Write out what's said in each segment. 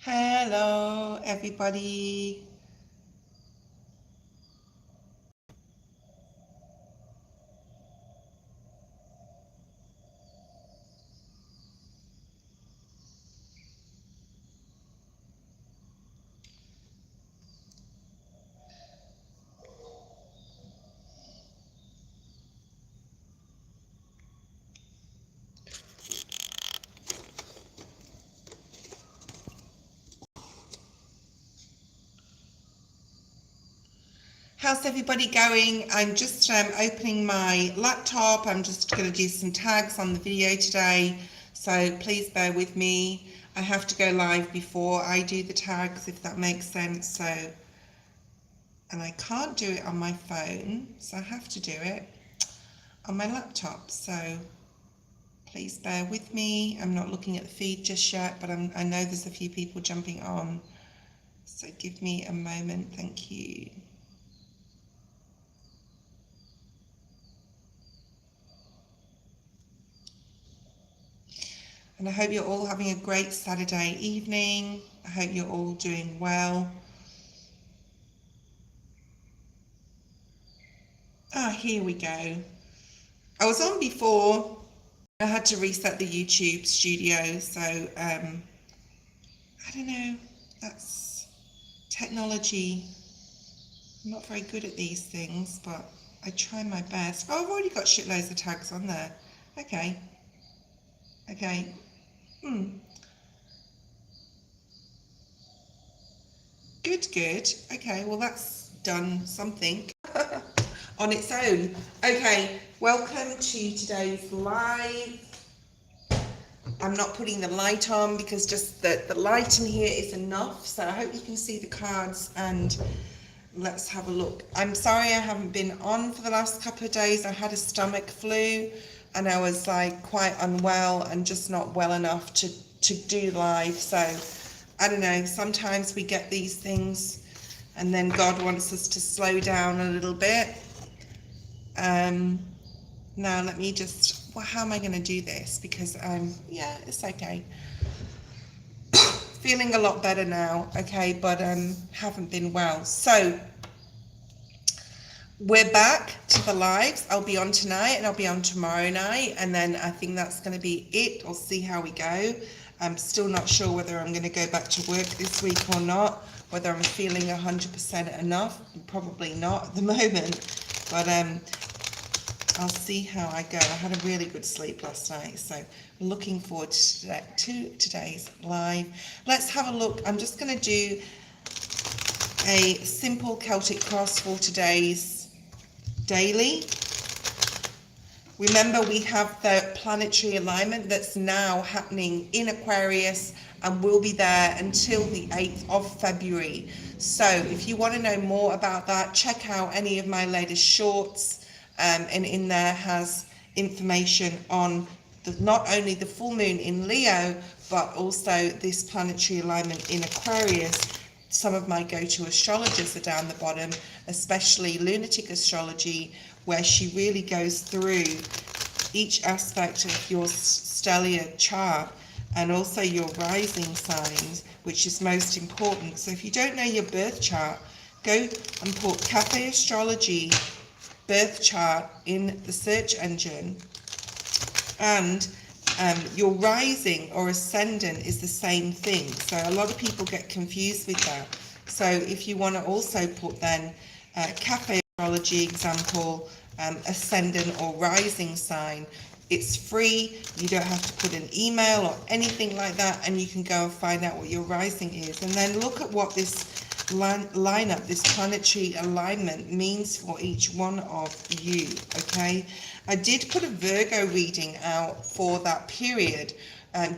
Hello, everybody. How's everybody going? I'm just opening my laptop. I'm just going to do some tags on the video today, so please bear with me. I have to go live before I do the tags, if that makes sense. So, and I can't do it on my phone, so I have to do it on my laptop. So please bear with me. I'm not looking at the feed just yet, but I know there's a few people jumping on, so give me a moment. Thank you. And I hope you're all having a great Saturday evening. I hope you're all doing well. Here we go. I was on before. I had to reset the YouTube studio, so I don't know. That's technology. I'm not very good at these things, but I try my best. Oh, I've already got shitloads of tags on there. Okay. Good. Okay, well that's done something on its own. Okay, welcome to today's live. I'm not putting the light on because just the light in here is enough. So I hope you can see the cards, and let's have a look. I'm sorry I haven't been on for the last couple of days. I had a stomach flu and I was like quite unwell and just not well enough to do live. So I don't know, sometimes we get these things and then God wants us to slow down a little bit. Now let me just, well, how am I going to do this? Because yeah, it's okay. Feeling a lot better now, okay, but haven't been well. So we're back to the lives. I'll be on tonight and I'll be on tomorrow night, and then I think that's going to be it. I'll see how we go. I'm still not sure whether I'm going to go back to work this week or not, whether I'm feeling 100% enough. Probably not at the moment, but I'll see how I go. I had a really good sleep last night, so I'm looking forward to today's live. Let's have a look. I'm just going to do a simple Celtic cross for today's daily. Remember, we have the planetary alignment that's now happening in Aquarius and will be there until the 8th of February. So if you want to know more about that, check out any of my latest shorts, and in there has information on not only the full moon in Leo, but also this planetary alignment in Aquarius. Some of my go-to astrologers are down the bottom, especially Lunatic Astrology, where she really goes through each aspect of your stellar chart and also your rising signs, which is most important. So if you don't know your birth chart, go and put Cafe Astrology birth chart in the search engine, and your rising or ascendant is the same thing. So a lot of people get confused with that. So if you want to also put then Cafe Astrology example, ascendant or rising sign, it's free. You don't have to put an email or anything like that, and you can go and find out what your rising is, and then look at what this lineup, this planetary alignment means for each one of you. Okay, I did put a Virgo reading out for that period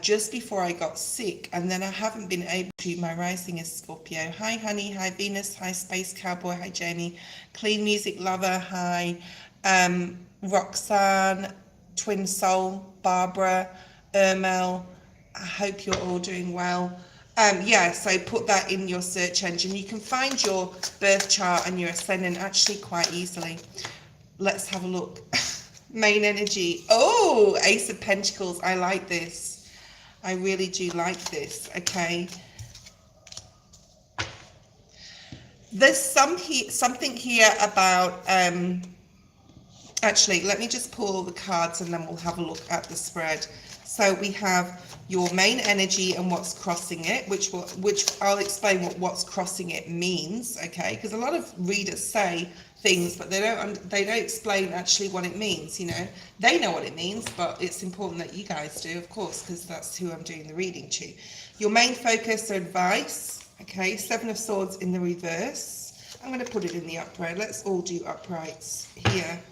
just before I got sick, and then I haven't been able to. My rising is Scorpio. Hi honey, hi Venus, hi Space Cowboy, hi Jamie, Clean Music Lover, hi Roxanne, Twin Soul, Barbara, Ermel. I hope you're all doing well. Yeah, so put that in your search engine. You can find your birth chart and your ascendant actually quite easily. Let's have a look. Main energy. Oh, Ace of Pentacles. I like this. I really do like this. Okay. There's something here about, actually, let me just pull all the cards and then we'll have a look at the spread. So we have your main energy and what's crossing it, which I'll explain what what's crossing it means, okay? Because a lot of readers say things, but they don't explain actually what it means, you know. They know what it means, but it's important that you guys do, of course, because that's who I'm doing the reading to. Your main focus or advice, okay? Seven of Swords in the reverse. I'm going to put it in the upright. Let's all do uprights here.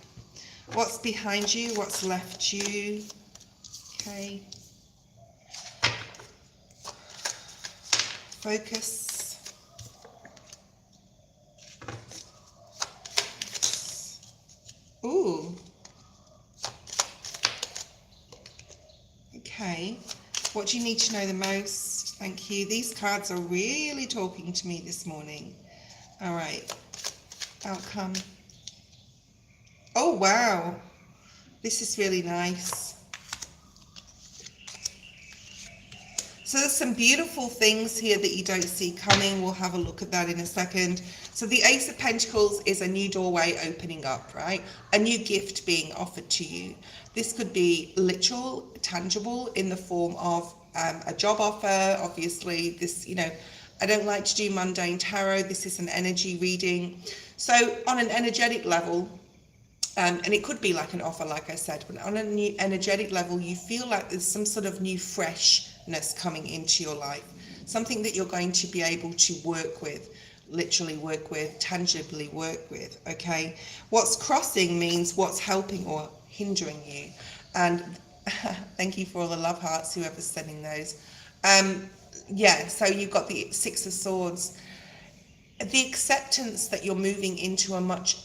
What's behind you? What's left you? Okay. Focus. Ooh. Okay. What do you need to know the most? Thank you. These cards are really talking to me this morning. All right. Outcome. Oh, wow. This is really nice. So there's some beautiful things here that you don't see coming. We'll have a look at that in a second. So the Ace of Pentacles is a new doorway opening up, right? A new gift being offered to you. This could be literal, tangible in the form of a job offer. Obviously, this, you know, I don't like to do mundane tarot. This is an energy reading. So on an energetic level, and it could be like an offer, like I said, but on a new energetic level, you feel like there's some sort of new freshness coming into your life, something that you're going to be able to work with, literally work with, tangibly work with, okay? What's crossing means what's helping or hindering you. And thank you for all the love hearts, whoever's sending those. Yeah, so you've got the Six of Swords. The acceptance that you're moving into a much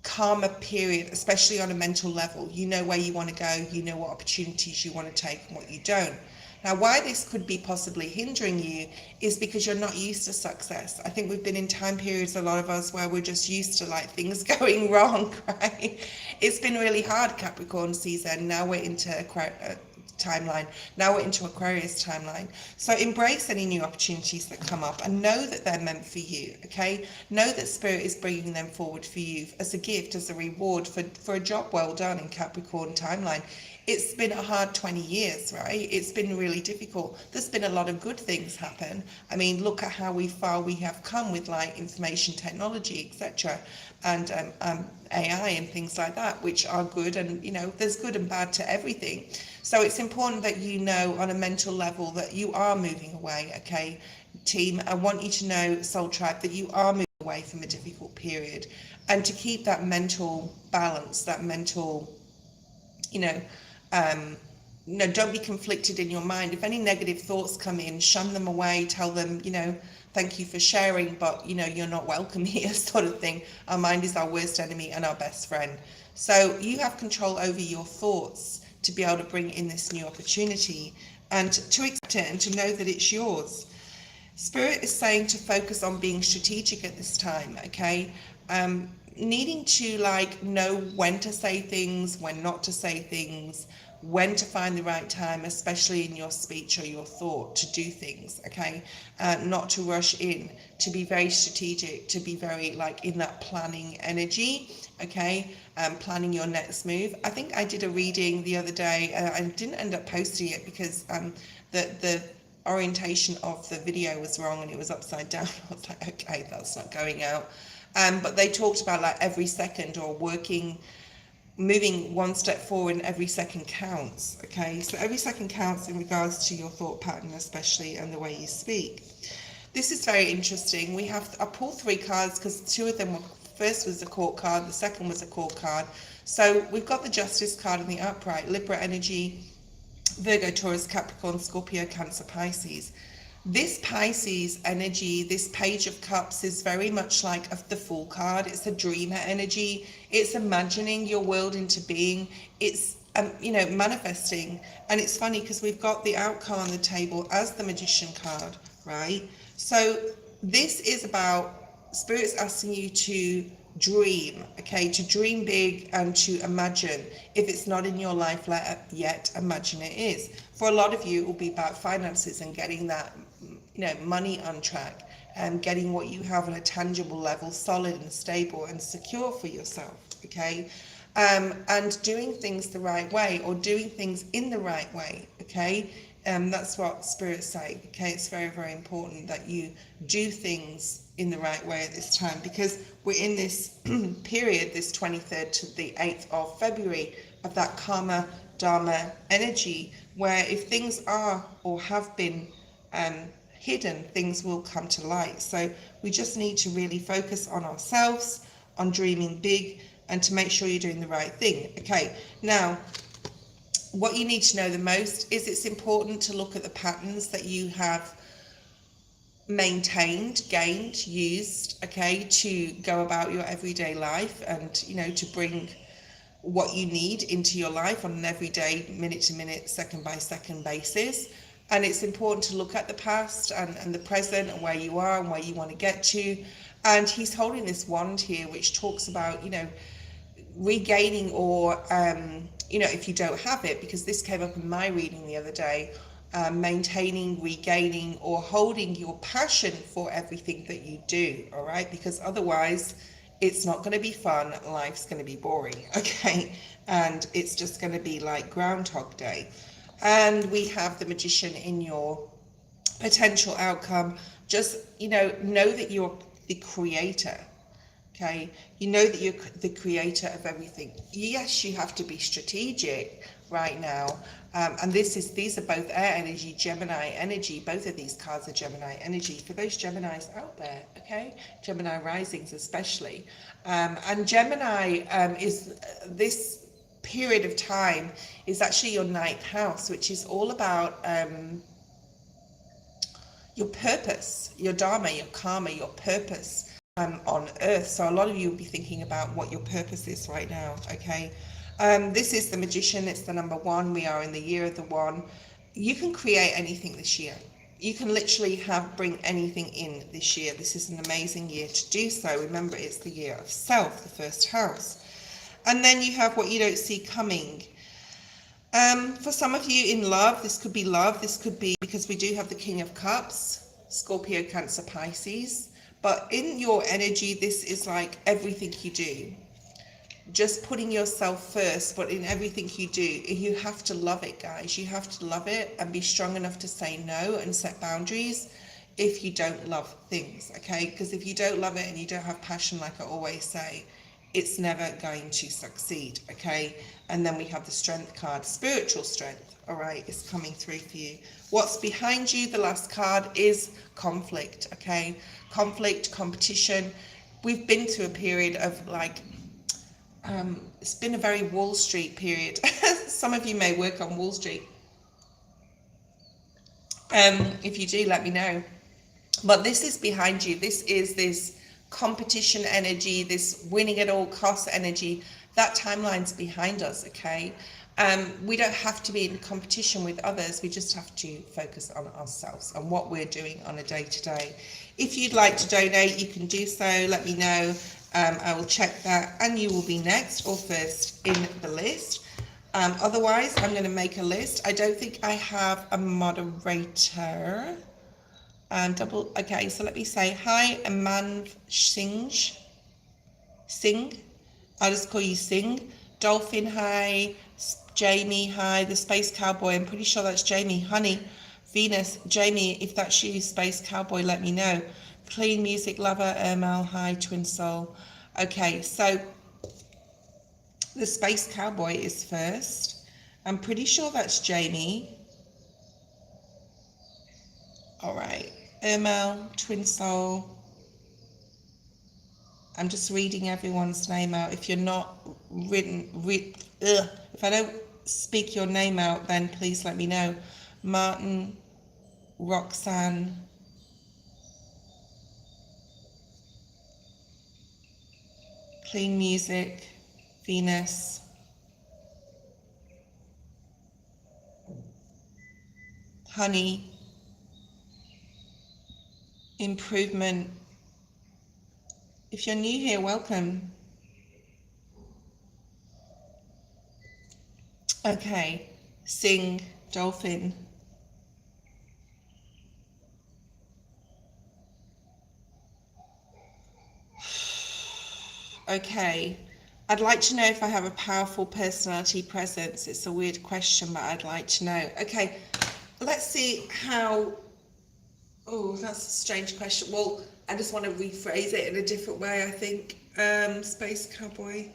calmer period, especially on a mental level. You know where you want to go, you know what opportunities you want to take and what you don't. Now, why this could be possibly hindering you is because you're not used to success. I think we've been in time periods, a lot of us, where we're just used to like things going wrong, right? It's been really hard, Capricorn season. Now we're into timeline. Now we're into Aquarius timeline. So embrace any new opportunities that come up and know that they're meant for you, okay? Know that Spirit is bringing them forward for you as a gift, as a reward for a job well done in Capricorn timeline. It's been a hard 20 years, right? It's been really difficult. There's been a lot of good things happen. I mean, look at how far we have come with like information technology, etc., and AI and things like that, which are good. And, you know, there's good and bad to everything. So it's important that you know on a mental level that you are moving away, okay, team? I want you to know, Soul Tribe, that you are moving away from a difficult period, and to keep that mental balance, that mental, don't be conflicted in your mind. If any negative thoughts come in, shun them away, tell them, thank you for sharing, but, you're not welcome here, sort of thing. Our mind is our worst enemy and our best friend. So you have control over your thoughts to be able to bring in this new opportunity and to accept it and to know that it's yours. Spirit is saying to focus on being strategic at this time, okay? Needing to know when to say things, when not to say things, when to find the right time, especially in your speech or your thought, to do things, okay? Not to rush in, to be very strategic, to be very in that planning energy, okay? Planning your next move. I think I did a reading the other day. I didn't end up posting it because the orientation of the video was wrong and it was upside down. I was like, okay, that's not going out. But they talked about every second, or moving one step forward and every second counts, okay? So every second counts in regards to your thought pattern, especially, and the way you speak. This is very interesting. I pulled 3 cards because 2 of them were, first was a court card, the second was a court card. So we've got the Justice card in the upright, Libra energy, Virgo, Taurus, Capricorn, Scorpio, Cancer, Pisces. This Pisces energy, this Page of Cups, is very much like the Fool card. It's a dreamer energy. It's imagining your world into being. It's, manifesting. And it's funny because we've got the outcome on the table as the Magician card, right? So this is about Spirit's asking you to dream, okay? To dream big and to imagine. If it's not in your life yet, imagine it is. For a lot of you, it will be about finances and getting that money on track. getting what you have on a tangible level, solid and stable and secure for yourself, okay? And doing things the right way, or doing things in the right way, okay? That's what spirits say, okay? It's very, very important that you do things in the right way at this time, because we're in this period, this 23rd to the 8th of February, of that karma dharma energy, where if things are or have been hidden, things will come to light. So we just need to really focus on ourselves, on dreaming big, and to make sure you're doing the right thing. Okay, now what you need to know the most is it's important to look at the patterns that you have maintained, gained, used, okay, to go about your everyday life, and you know, to bring what you need into your life on an everyday, minute to minute, second by second basis. And it's important to look at the past and the present, and where you are and where you want to get to. And he's holding this wand here which talks about, you know, regaining, or you know, if you don't have it, because this came up in my reading the other day, maintaining, regaining, or holding your passion for everything that you do, all right? Because otherwise it's not going to be fun, life's going to be boring, okay? And it's just going to be like Groundhog Day. And we have the Magician in your potential outcome. Just, you know that you're the creator, okay? You know that you're the creator of everything. Yes, you have to be strategic right now. And these are both air energy, Gemini energy. Both of these cards are Gemini energy. For those Geminis out there, okay? Gemini risings especially. And Gemini is this period of time is actually your 9th house, which is all about your purpose, your dharma, your karma, your purpose on earth. So a lot of you will be thinking about what your purpose is right now, okay? This is the Magician. It's the number 1. We are in the year of the 1. You can create anything this year. You can literally bring anything in this year. This is an amazing year to do so. Remember, it's the year of self, the first house. And then you have what you don't see coming. For some of you in love, this could be love. This could be, because we do have the King of Cups, Scorpio, Cancer, Pisces. But in your energy, this is like everything you do. Just putting yourself first, but in everything you do, you have to love it, guys. You have to love it and be strong enough to say no and set boundaries if you don't love things, okay? Because if you don't love it and you don't have passion, like I always say, it's never going to succeed, okay? And then we have the Strength card, spiritual strength, all right, is coming through for you. What's behind you, the last card, is conflict, okay? Conflict, competition. We've been through a period of like, it's been a very Wall Street period. Some of you may work on Wall Street. If you do, let me know. But this is behind you. This is this competition energy, this winning at all costs energy. That timeline's behind us, okay? We don't have to be in competition with others. We just have to focus on ourselves and what we're doing on a day-to-day. If you'd like to donate, you can do so. Let me know. I will check that, and you will be next or first in the list. Otherwise, I'm going to make a list. I don't think I have a moderator. Okay, so let me say hi, Aman Singh. I'll just call you Singh. Dolphin, hi. Jamie, hi. The Space Cowboy, I'm pretty sure that's Jamie. Honey, Venus, Jamie, if that's you, Space Cowboy, let me know. Clean Music Lover, Ermal, hi. Twin Soul. Okay, so the Space Cowboy is first. I'm pretty sure that's Jamie. All right. Ermal, Twin Soul. I'm just reading everyone's name out. If you're not if I don't speak your name out, then please let me know. Martin, Roxanne, Clean Music, Venus, Honey, Improvement. If you're new here, welcome. Okay, Sing, Dolphin. Okay. I'd like to know if I have a powerful personality presence. It's a weird question, but I'd like to know. Okay, let's see how... Oh, that's a strange question. Well, I just want to rephrase it in a different way, I think. Space Cowboy.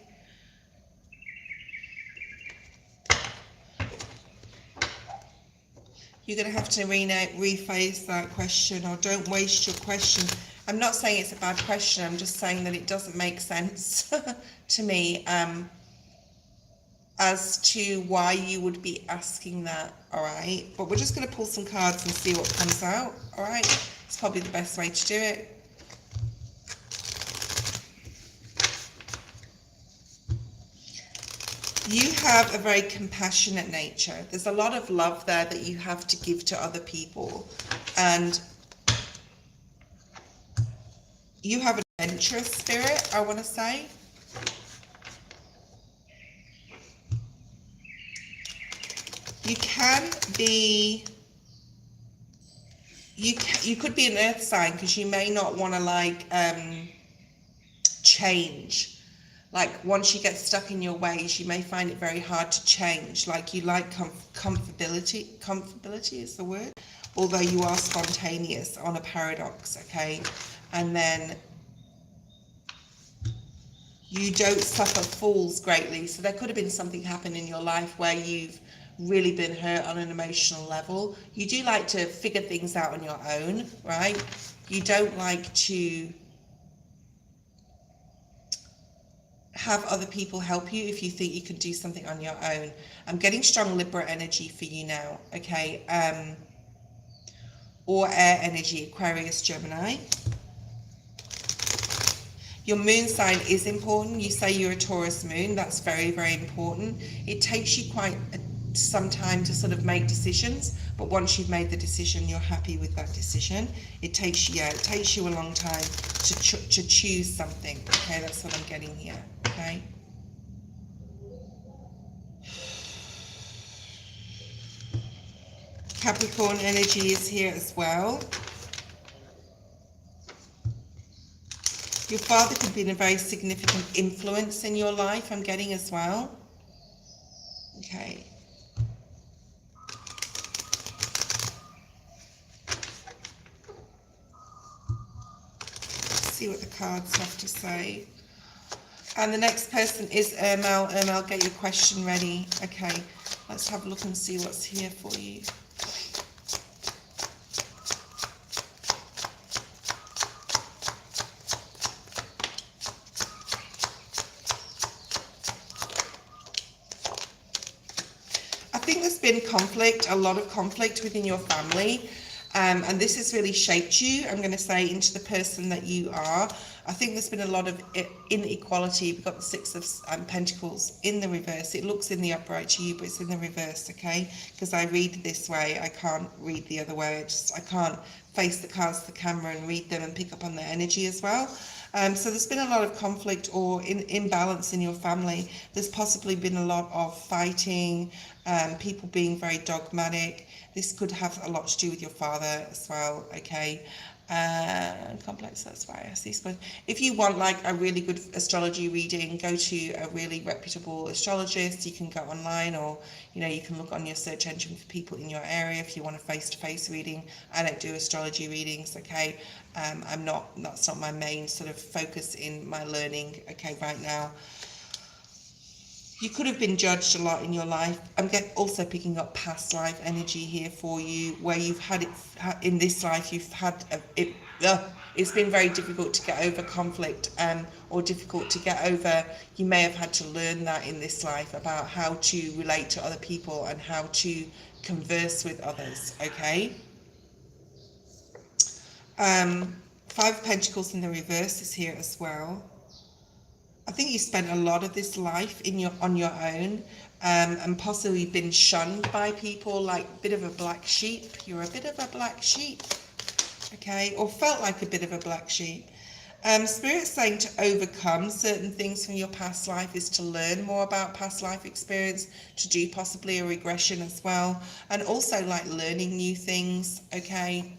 You're going to have to rephrase that question, or don't waste your question. I'm not saying it's a bad question, I'm just saying that it doesn't make sense to me as to why you would be asking that, all right? But we're just going to pull some cards and see what comes out, all right? It's probably the best way to do it. You have a very compassionate nature. There's a lot of love there that you have to give to other people. And you have an adventurous spirit, I want to say. You can be... You could be an earth sign, because you may not want to, like, change. Like, once you get stuck in your ways, you may find it very hard to change. Like, you like comfortability. Comfortability is the word. Although you are spontaneous on a paradox, okay? And then you don't suffer fools greatly. So there could have been something happen in your life where you've really been hurt on an emotional level. You do like to figure things out on your own, right? You don't like to have other people help you if you think you can do something on your own. I'm getting strong Libra energy for you now, okay? Or air energy, Aquarius, Gemini. Your moon sign is important. You say you're a Taurus moon. That's very, very important. It takes you quite some time to sort of make decisions, but once you've made the decision, you're happy with that decision. It takes you a long time to choose something. Okay, that's what I'm getting here. Okay. Capricorn energy is here as well. Your father could be a very significant influence in your life, I'm getting as well. Okay. Let's see what the cards have to say. And the next person is Ermel. Ermel, get your question ready. Okay, let's have a look and see what's here for you. I think there's been conflict, a lot of conflict within your family. And this has really shaped you, I'm going to say, into the person that you are. I think there's been a lot of inequality. We've got the Six of Pentacles in the reverse. It looks in the upright to you, but it's in the reverse, okay? Because I read this way, I can't read the other way. I can't face the cards to the camera and read them and pick up on their energy as well. So there's been a lot of conflict or imbalance in your family. There's possibly been a lot of fighting, people being very dogmatic. This could have a lot to do with your father as well, okay? Complex, that's why I see. If you want like a really good astrology reading, go to a really reputable astrologist. You can go online, or you can look on your search engine for people in your area if you want a face-to-face reading. I don't do astrology readings, okay? That's not my main sort of focus in my learning, okay, right now. You could have been judged a lot in your life. I'm also picking up past life energy here for you, where you've had it in this life. You've had it's been very difficult to get over conflict, or difficult to get over. You may have had to learn that in this life about how to relate to other people and how to converse with others. Okay. Five of Pentacles in the reverse is here as well. I think you spent a lot of this life on your own, and possibly been shunned by people, like a bit of a black sheep. You're a bit of a black sheep, okay, or felt like a bit of a black sheep. Spirit's saying to overcome certain things from your past life is to learn more about past life experience, to do possibly a regression as well, and also like learning new things, okay.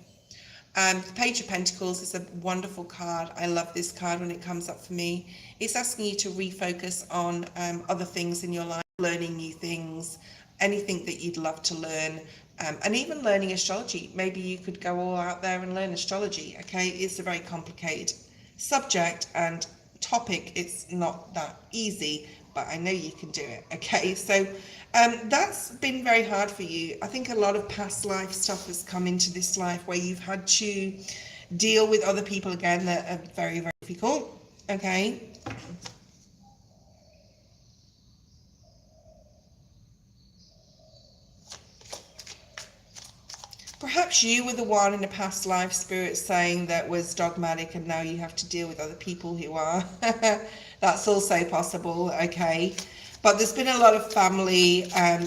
The Page of Pentacles is a wonderful card. I love this card when it comes up for me. It's asking you to refocus on other things in your life, learning new things, anything that you'd love to learn, and even learning astrology. Maybe you could go all out there and learn astrology, okay? It's a very complicated subject and topic. It's not that easy, but I know you can do it, okay? So that's been very hard for you. I think a lot of past life stuff has come into this life where you've had to deal with other people again that are very, very difficult, okay? Perhaps you were the one in a past life, Spirit saying that was dogmatic and now you have to deal with other people who are. That's also possible, okay? But there's been a lot of family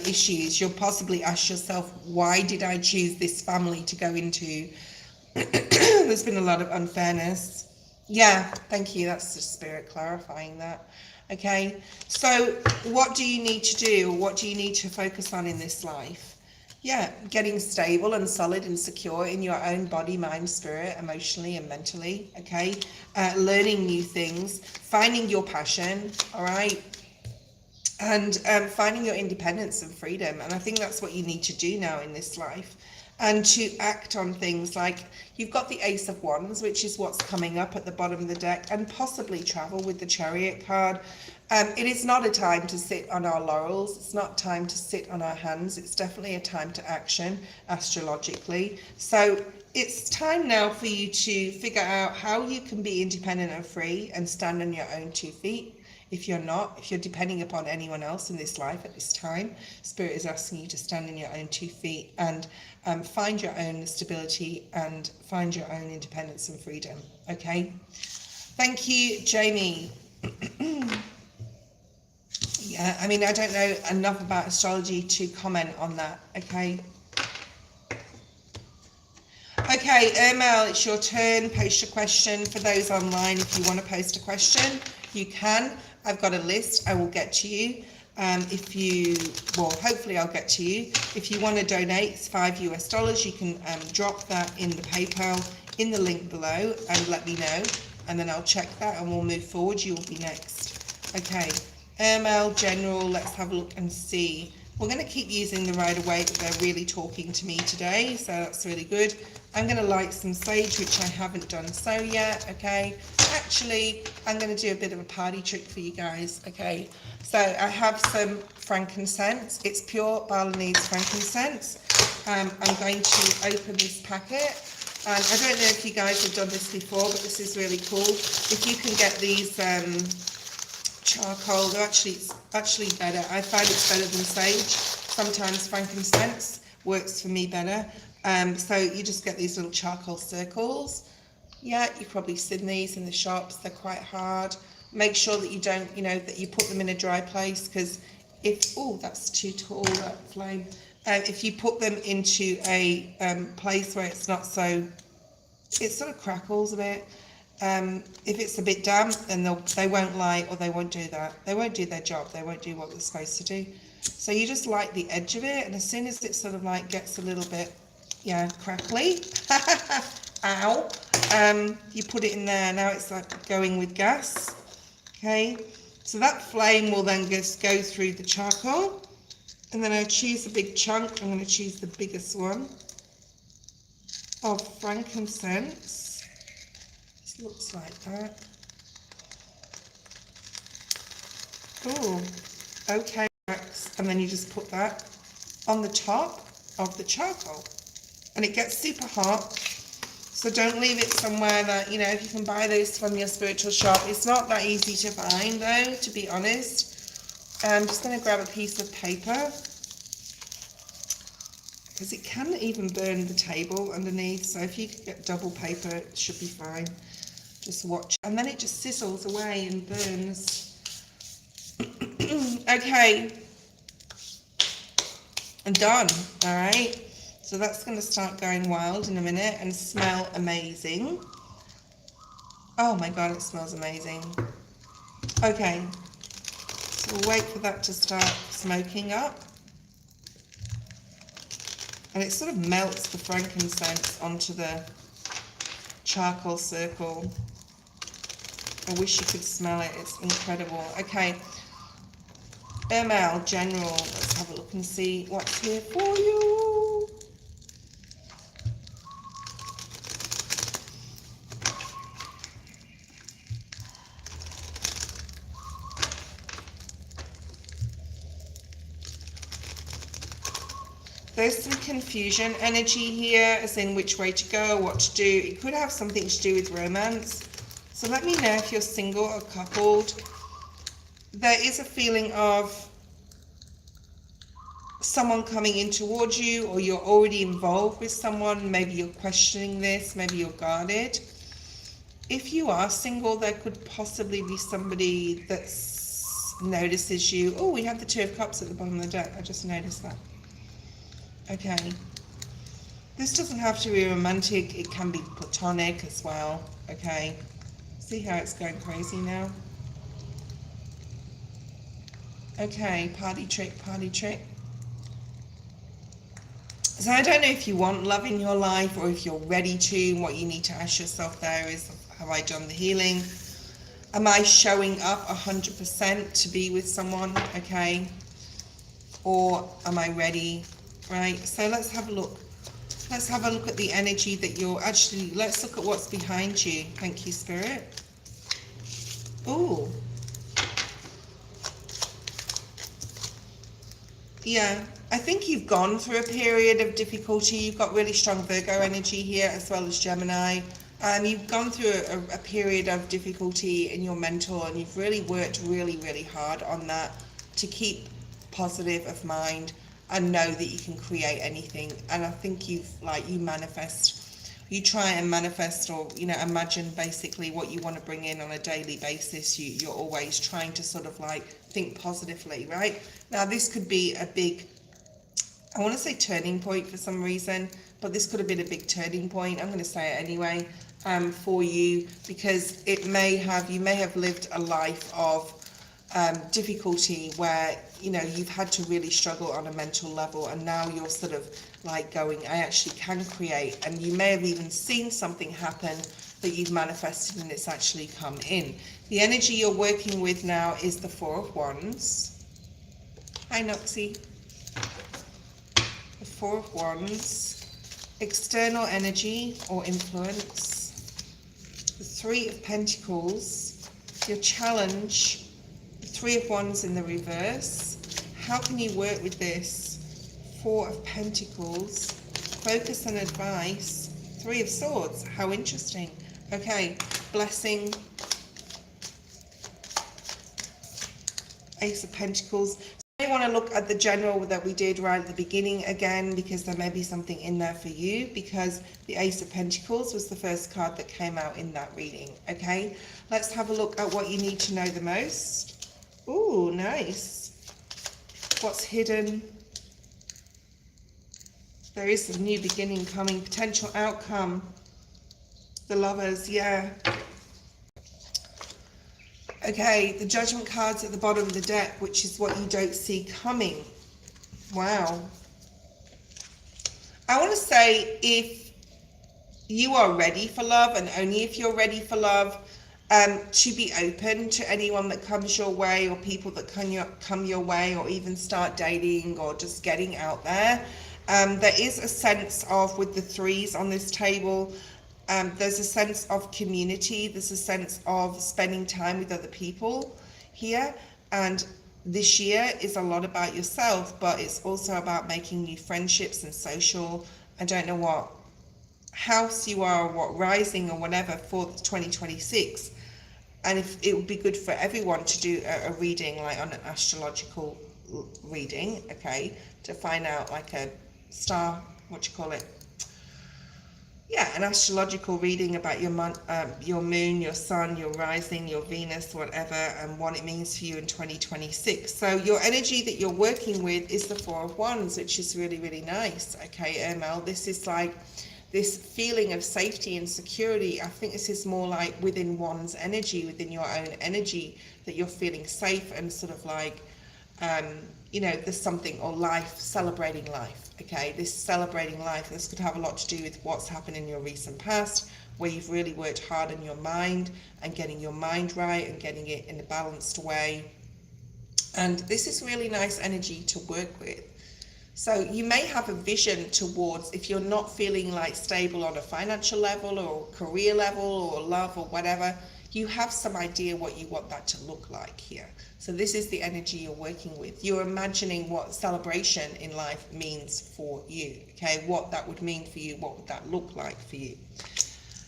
issues. You'll possibly ask yourself, why did I choose this family to go into? There's been a lot of unfairness. Yeah, thank you. That's the Spirit clarifying that. Okay, so what do you need to do? What do you need to focus on in this life? Yeah, getting stable and solid and secure in your own body, mind, spirit, emotionally and mentally, okay? Learning new things, finding your passion, all right? And finding your independence and freedom. And I think that's what you need to do now in this life. And to act on things like, you've got the Ace of Wands, which is what's coming up at the bottom of the deck, and possibly travel with the Chariot card. It is not a time to sit on our laurels. It's not time to sit on our hands. It's definitely a time to action, astrologically. So it's time now for you to figure out how you can be independent and free and stand on your own 2 feet. If you're not, if you're depending upon anyone else in this life at this time, Spirit is asking you to stand on your own 2 feet and find your own stability and find your own independence and freedom, okay? Thank you, Jamie. Yeah, I mean, I don't know enough about astrology to comment on that, okay? Okay, Ermel, it's your turn. Post your question. For those online, if you want to post a question, you can. I've got a list. I will get to you. Hopefully I'll get to you. If you want to donate, it's $5 US. You can drop that in the PayPal in the link below and let me know. And then I'll check that and we'll move forward. You will be next. Okay. ML General, let's have a look and see. We're going to keep using the Rider-Waite, but they're really talking to me today, so that's really good. I'm going to light some sage, which I haven't done so yet, okay? Actually, I'm going to do a bit of a party trick for you guys, okay? So I have some frankincense. It's pure Balinese frankincense. I'm going to open this packet. And I don't know if you guys have done this before, but this is really cool. If you can get these charcoal, they're actually better. I find it's better than sage. Sometimes frankincense works for me better. So you just get these little charcoal circles. Yeah, you've probably seen these in the shops. They're quite hard. Make sure that you don't, that you put them in a dry place, because that's too tall, that flame. If you put them into a place where it's not so, it sort of crackles a bit. If it's a bit damp, then they won't light, or they won't do that. They won't do their job. They won't do what they're supposed to do. So you just light the edge of it, and as soon as it sort of like gets a little bit, crackly, ow, you put it in there. Now it's like going with gas. Okay, so that flame will then just go through the charcoal, and then I choose a big chunk. I'm going to choose the biggest one of frankincense. It looks like that. Oh, okay. And then you just put that on the top of the charcoal, and it gets super hot. So don't leave it somewhere that, if you can buy those from your spiritual shop. It's not that easy to find though, to be honest. I'm just going to grab a piece of paper, because it can even burn the table underneath. So if you could get double paper, it should be fine. Just watch. And then it just sizzles away and burns. Okay. And done. All right. So that's going to start going wild in a minute and smell amazing. Oh my God, it smells amazing. Okay. So we'll wait for that to start smoking up. And it sort of melts the frankincense onto the charcoal circle. I wish you could smell it. It's incredible. Okay. ML general. Let's have a look and see what's here for you. There's some confusion energy here, as in which way to go, what to do. It could have something to do with romance. So let me know if you're single or coupled. There is a feeling of someone coming in towards you, or you're already involved with someone. Maybe you're questioning this, maybe you're guarded. If you are single, there could possibly be somebody that notices you. Oh, we have the Two of Cups at the bottom of the deck. I just noticed that. Okay. This doesn't have to be romantic. It can be platonic as well. Okay. See how it's going crazy now? Okay, party trick, party trick. So I don't know if you want love in your life or if you're ready to. What you need to ask yourself there is, have I done the healing? Am I showing up 100% to be with someone? Okay. Or am I ready? Right. So let's have a look. Let's have a look at the energy that you're actually, let's look at what's behind you. Thank you, Spirit. Ooh. Yeah, I think you've gone through a period of difficulty. You've got really strong Virgo energy here, as well as Gemini. You've gone through a period of difficulty in your mental, and you've really worked really hard on that to keep positive of mind and know that you can create anything. And I think you try and manifest, or imagine basically what you want to bring in on a daily basis. You're always trying to sort of like think positively, right? Now this could be a big, I want to say turning point for some reason, but this could have been a big turning point. I'm going to say it anyway, for you, because you may have lived a life of difficulty where you've had to really struggle on a mental level, and now you're sort of like going, I actually can create. And you may have even seen something happen that you've manifested, and it's actually come in. The energy you're working with now is the Four of Wands. Hi Noxie. The Four of Wands, external energy or influence. The Three of Pentacles, your challenge. The Three of Wands in the reverse. How can you work with this? Four of Pentacles, focus and advice. Three of Swords, how interesting. Okay, blessing. Ace of Pentacles. You want to look at the general that we did right at the beginning again, because there may be something in there for you, because the Ace of Pentacles was the first card that came out in that reading. Okay, let's have a look at what you need to know the most. Ooh, nice. What's hidden? There is a new beginning coming, potential outcome. The Lovers, yeah. Okay, the Judgment cards at the bottom of the deck, which is what you don't see coming. Wow. I want to say, if you are ready for love, and only if you're ready for love, to be open to anyone that comes your way, or people that come your way, or even start dating, or just getting out there. There is a sense of, with the threes on this table, there's a sense of community, there's a sense of spending time with other people here, and this year is a lot about yourself, but it's also about making new friendships and social. I don't know what house you are, or what rising or whatever for 2026, and if it would be good for everyone to do a reading, like on an astrological reading, okay, to find out like a star, what you call it, yeah, an astrological reading about your moon, your sun, your rising, your Venus, whatever, and what it means for you in 2026. So your energy that you're working with is the Four of Wands, which is really nice. Okay, ML, this is like this feeling of safety and security. I think this is more like within one's energy, within your own energy, that you're feeling safe and sort of like, there's something, or life, celebrating life. Okay, this celebrating life, this could have a lot to do with what's happened in your recent past, where you've really worked hard on your mind and getting your mind right and getting it in a balanced way. And this is really nice energy to work with. So you may have a vision towards, if you're not feeling like stable on a financial level or career level or love or whatever, you have some idea what you want that to look like here. So this is the energy you're working with. You're imagining what celebration in life means for you, okay? What that would mean for you, what would that look like for you?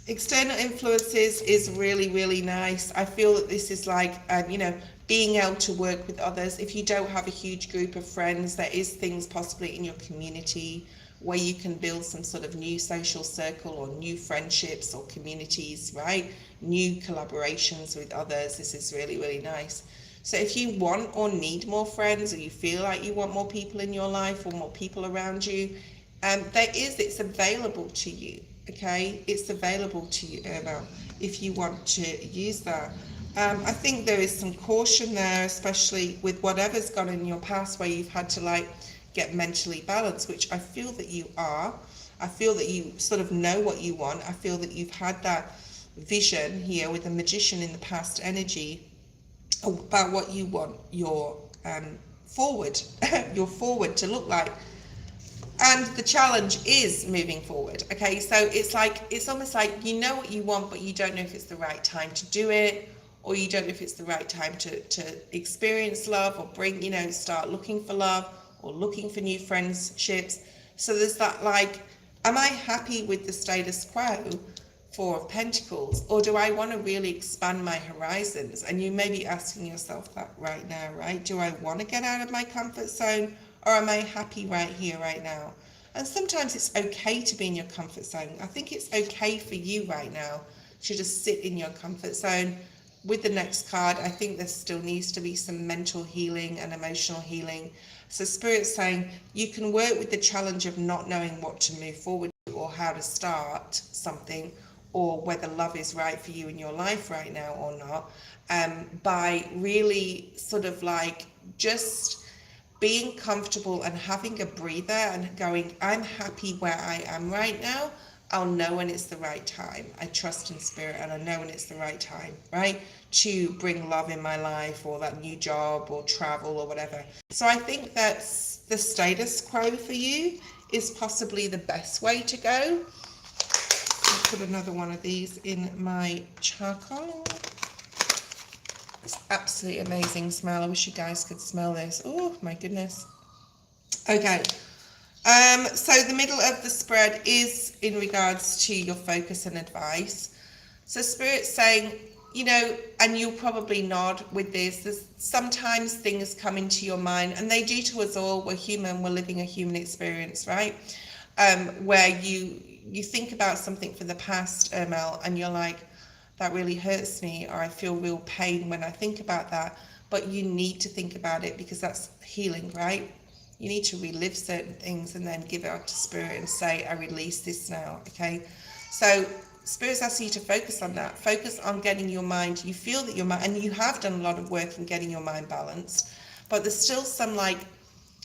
External influences is really, really nice. I feel that this is like, you know, being able to work with others. If you don't have a huge group of friends, there is things possibly in your community where you can build some sort of new social circle or new friendships or communities, right? New collaborations with others. This is really, really nice. So if you want or need more friends, or you feel like you want more people in your life or more people around you, it's available to you, okay? It's available to you, Irma, if you want to use that. I think there is some caution there, especially with whatever's gone in your past where you've had to like get mentally balanced, which I feel that you are. I feel that you sort of know what you want. I feel that you've had that vision here with the Magician in the past energy about what you want your forward to look like. And the challenge is moving forward, okay? So it's almost like you know what you want, but you don't know if it's the right time to do it, or you don't know if it's the right time to experience love or start looking for love or looking for new friendships. So there's that like, am I happy with the status quo, Four of Pentacles, or do I want to really expand my horizons? And you may be asking yourself that right now, right? Do I want to get out of my comfort zone, or am I happy right here, right now? And sometimes it's okay to be in your comfort zone. I think it's okay for you right now to just sit in your comfort zone. With the next card, I think there still needs to be some mental healing and emotional healing. So Spirit's saying you can work with the challenge of not knowing what to move forward to or how to start something, or whether love is right for you in your life right now or not, by really sort of like just being comfortable and having a breather and going, I'm happy where I am right now. I'll know when it's the right time. I trust in Spirit and I know when it's the right time, right? To bring love in my life, or that new job or travel or whatever. So I think that the status quo for you is possibly the best way to go. I'll put another one of these in my charcoal. It's absolutely amazing smell. I wish you guys could smell this. Oh my goodness. Okay. So the middle of the spread is in regards to your focus and advice. So Spirit's saying, you know, and you'll probably nod with this, there's sometimes things come into your mind, and they do to us all. We're human, we're living a human experience, right? Where you think about something from the past, Mel, and you're like, that really hurts me, or I feel real pain when I think about that. But you need to think about it because that's healing, right? You need to relive certain things and then give it out to Spirit and say, I release this now, okay? So Spirit's asking you to focus on that. Focus on getting your mind, you feel that your mind, and you have done a lot of work in getting your mind balanced, but there's still some like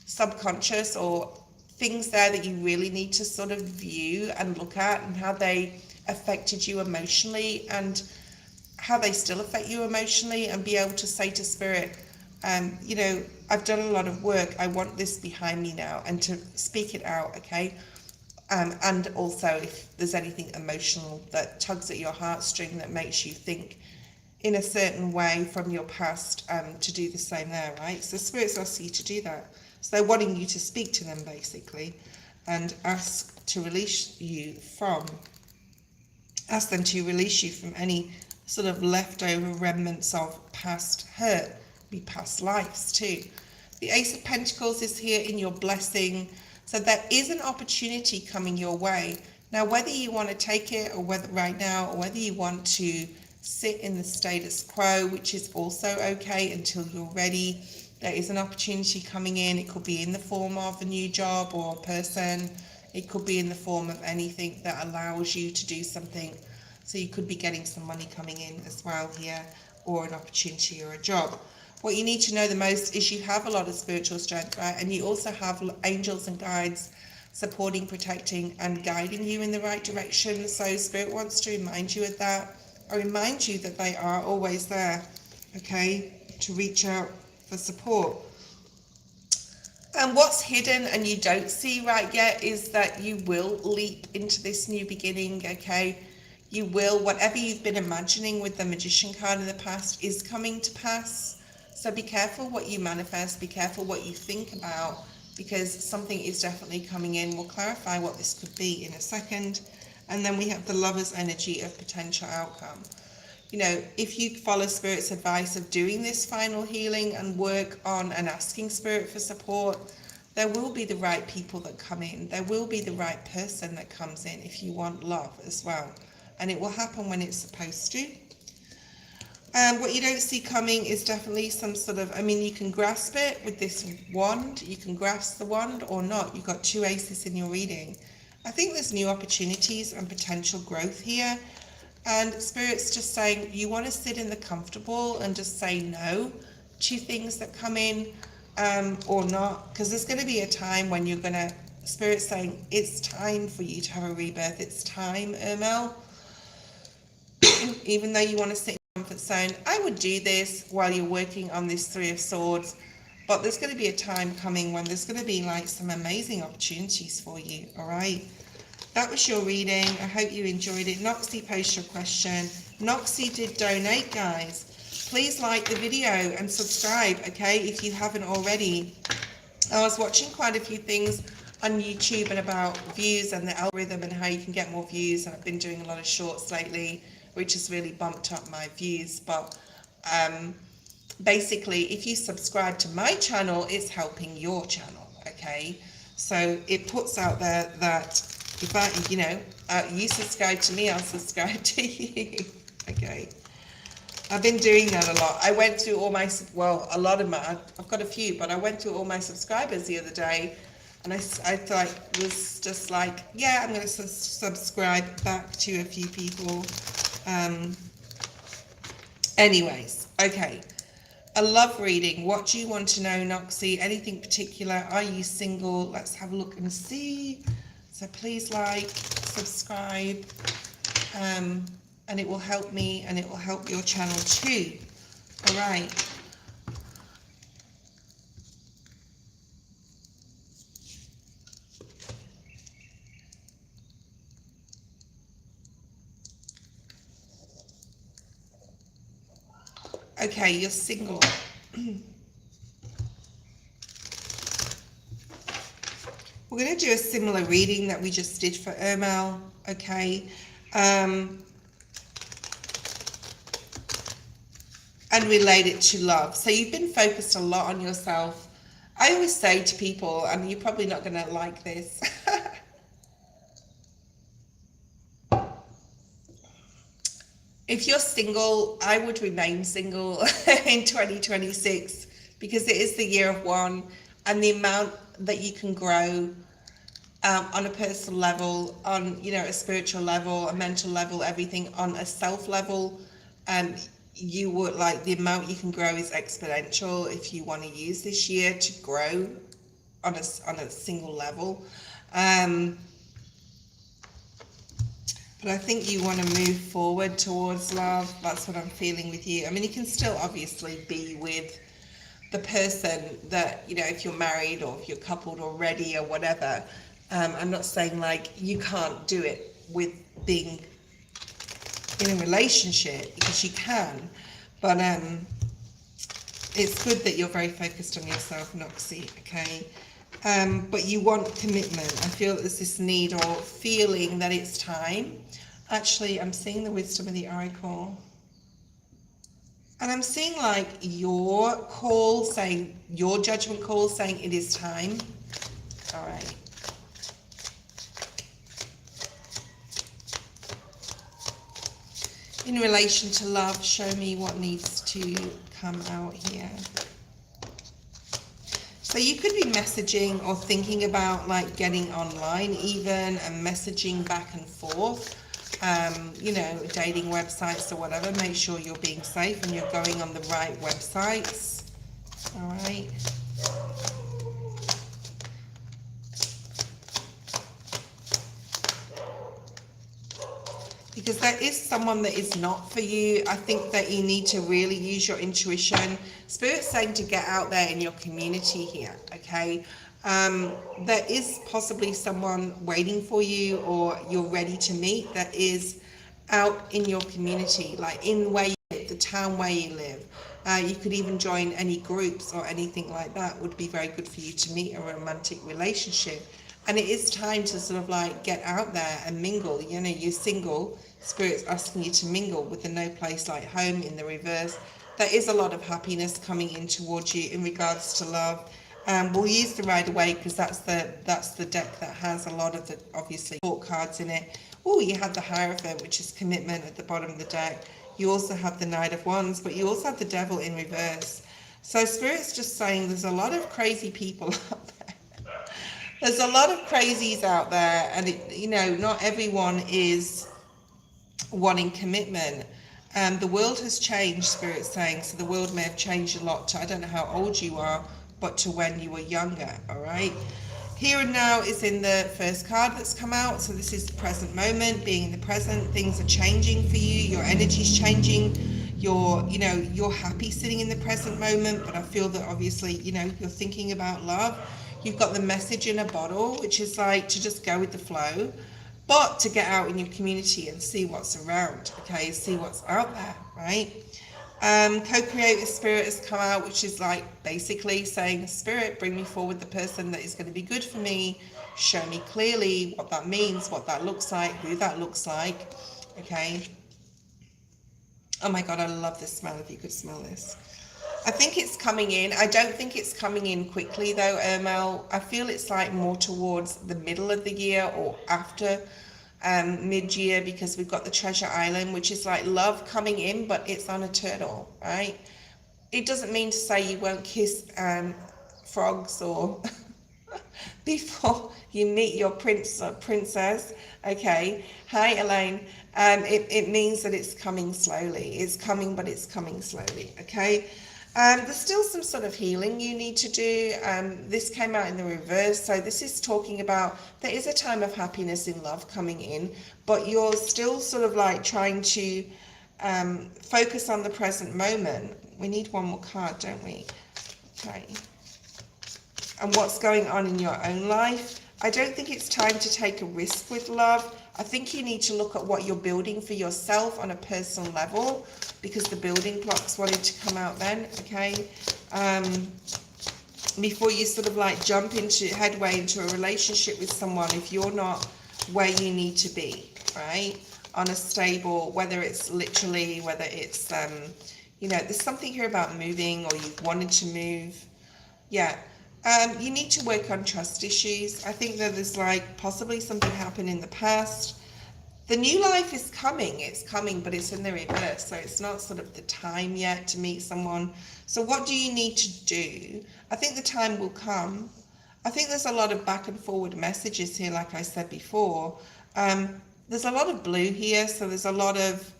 subconscious or things there that you really need to sort of view and look at, and how they affected you emotionally and how they still affect you emotionally, and be able to say to Spirit, you know, I've done a lot of work, I want this behind me now, and to speak it out, okay? And also if there's anything emotional that tugs at your heartstring that makes you think in a certain way from your past, to do the same there, right? So Spirit's asking you to do that. So they're wanting you to speak to them basically, and ask them to release you from any sort of leftover remnants of past hurt, be past lives too. The Ace of Pentacles is here in your blessing. So there is an opportunity coming your way. Now, whether you want to take it, or whether right now, or whether you want to sit in the status quo, which is also okay until you're ready, there is an opportunity coming in. It could be in the form of a new job or a person. It could be in the form of anything that allows you to do something. So you could be getting some money coming in as well here, or an opportunity or a job. What you need to know the most is you have a lot of spiritual strength, right? And you also have angels and guides supporting, protecting, and guiding you in the right direction. So Spirit wants to remind you of that, or remind you that they are always there, okay, to reach out for support. And what's hidden and you don't see right yet is that you will leap into this new beginning, okay? You will, whatever you've been imagining with the Magician card in the past is coming to pass. So be careful what you manifest, be careful what you think about, because something is definitely coming in. We'll clarify what this could be in a second. And then we have the Lover's energy of potential outcome. You know, if you follow Spirit's advice of doing this final healing and work on and asking Spirit for support, there will be the right people that come in. There will be the right person that comes in if you want love as well. And it will happen when it's supposed to. What you don't see coming is definitely some sort of, I mean, you can grasp it with this wand. You can grasp the wand or not. You've got 2 aces in your reading. I think there's new opportunities and potential growth here. And Spirit's just saying you want to sit in the comfortable and just say no to things that come in or not. Because there's going to be a time when you're going to, Spirit's saying it's time for you to have a rebirth. It's time, Ermel. Even though you want to sit in your comfort zone, I would do this while you're working on this 3 of Swords. But there's going to be a time coming when there's going to be like some amazing opportunities for you, all right? That was your reading. I hope you enjoyed it. Noxie, post your question. Noxie did donate, guys. Please like the video and subscribe, okay, if you haven't already. I was watching quite a few things on YouTube and about views and the algorithm and how you can get more views. And I've been doing a lot of shorts lately, which has really bumped up my views. But basically, if you subscribe to my channel, it's helping your channel, okay? So it puts out there that if I, you know, you subscribe to me, I'll subscribe to you. Okay. I've been doing that a lot. I went through all my, well, a lot of my, I've got a few, but I went through all my subscribers the other day, and I thought, was just like, yeah, I'm going to subscribe back to a few people. Anyways, okay. A love reading. What do you want to know, Noxie? Anything particular? Are you single? Let's have a look and see. So please like, subscribe, and it will help me and it will help your channel too. All right. Okay, you're single. We're going to do a similar reading that we just did for Ermel, okay? And relate it to love. So you've been focused a lot on yourself. I always say to people, and you're probably not going to like this, if you're single, I would remain single in 2026 because it is the year of 1, and the amount that you can grow on a personal level, on, you know, a spiritual level, a mental level, everything on a self level, you would, like, the amount you can grow is exponential if you want to use this year to grow on a single level. But I think you want to move forward towards love. That's what I'm feeling with you. I mean, you can still obviously be with the person that, you know, if you're married or if you're coupled already or whatever. I'm not saying like you can't do it with being in a relationship, because you can. But it's good that you're very focused on yourself, Noxie, okay? But you want commitment. I feel that there's this need or feeling that it's time. Actually, I'm seeing the wisdom of the oracle. And I'm seeing like your call saying, your judgment call saying it is time. All right. In relation to love, show me what needs to come out here. So you could be messaging or thinking about like getting online even and messaging back and forth. You know, dating websites or whatever. Make sure you're being safe and you're going on the right websites. All right. because there is someone that is not for you. I think that you need to really use your intuition. Spirit's saying to get out there in your community here, okay? There is possibly someone waiting for you, or you're ready to meet, that is out in your community, like in where you live, the town where you live. You could even join any groups or anything like that. Would be very good for you to meet a romantic relationship. And it is time to sort of like get out there and mingle. You know, you're single, Spirit's asking you to mingle with the no place like home in the reverse. There is a lot of happiness coming in towards you in regards to love. We'll use the Rider-Waite because that's the deck that has a lot of the obviously court cards in it. Oh, you have the Hierophant, which is commitment, at the bottom of the deck. You also have the Knight of Wands, but you also have the Devil in reverse. So Spirit's just saying there's a lot of crazy people out there. There's a lot of crazies out there, and you know, not everyone is wanting commitment. The world has changed, Spirit's saying, so the world may have changed a lot to, I don't know how old you are, but to when you were younger, all right? Here and now is in the first card that's come out, so this is the present moment, being in the present. Things are changing for you, your energy's changing, you're happy sitting in the present moment, but I feel that obviously, you know, you're thinking about love. You've got the message in a bottle, which is like to just go with the flow, but to get out in your community and see what's around, okay, see what's out there, right? Co-create with Spirit has come out, which is like basically saying, Spirit, bring me forward the person that is going to be good for me. Show me clearly what that means, what that looks like, who that looks like. Okay. Oh my God, I love this smell. If you could smell this. I think it's coming in. I don't think it's coming in quickly though, Ermel. I feel it's like more towards the middle of the year or after mid-year, because we've got the Treasure Island, which is like love coming in, but it's on a turtle, right? It doesn't mean to say you won't kiss frogs or before you meet your prince or princess. Okay. Hi, Elaine. It means that it's coming slowly. It's coming, but it's coming slowly. Okay. There's still some sort of healing you need to do. This came out in the reverse. So this is talking about there is a time of happiness in love coming in, but you're still sort of like trying to focus on the present moment. We need one more card, don't we? Okay. And what's going on in your own life. I don't think it's time to take a risk with love. I think you need to look at what you're building for yourself on a personal level, because the building blocks wanted to come out then, okay? Before you sort of like jump into headway into a relationship with someone, if you're not where you need to be, right? On a stable, whether it's literally, whether it's, you know, there's something here about moving, or you've wanted to move. Yeah. You need to work on trust issues. I think that there's like possibly something happened in the past. The new life is coming. It's coming, but it's in the reverse. So it's not sort of the time yet to meet someone. So what do you need to do? I think the time will come. I think there's a lot of back and forward messages here, like I said before. There's a lot of blue here. So there's a lot of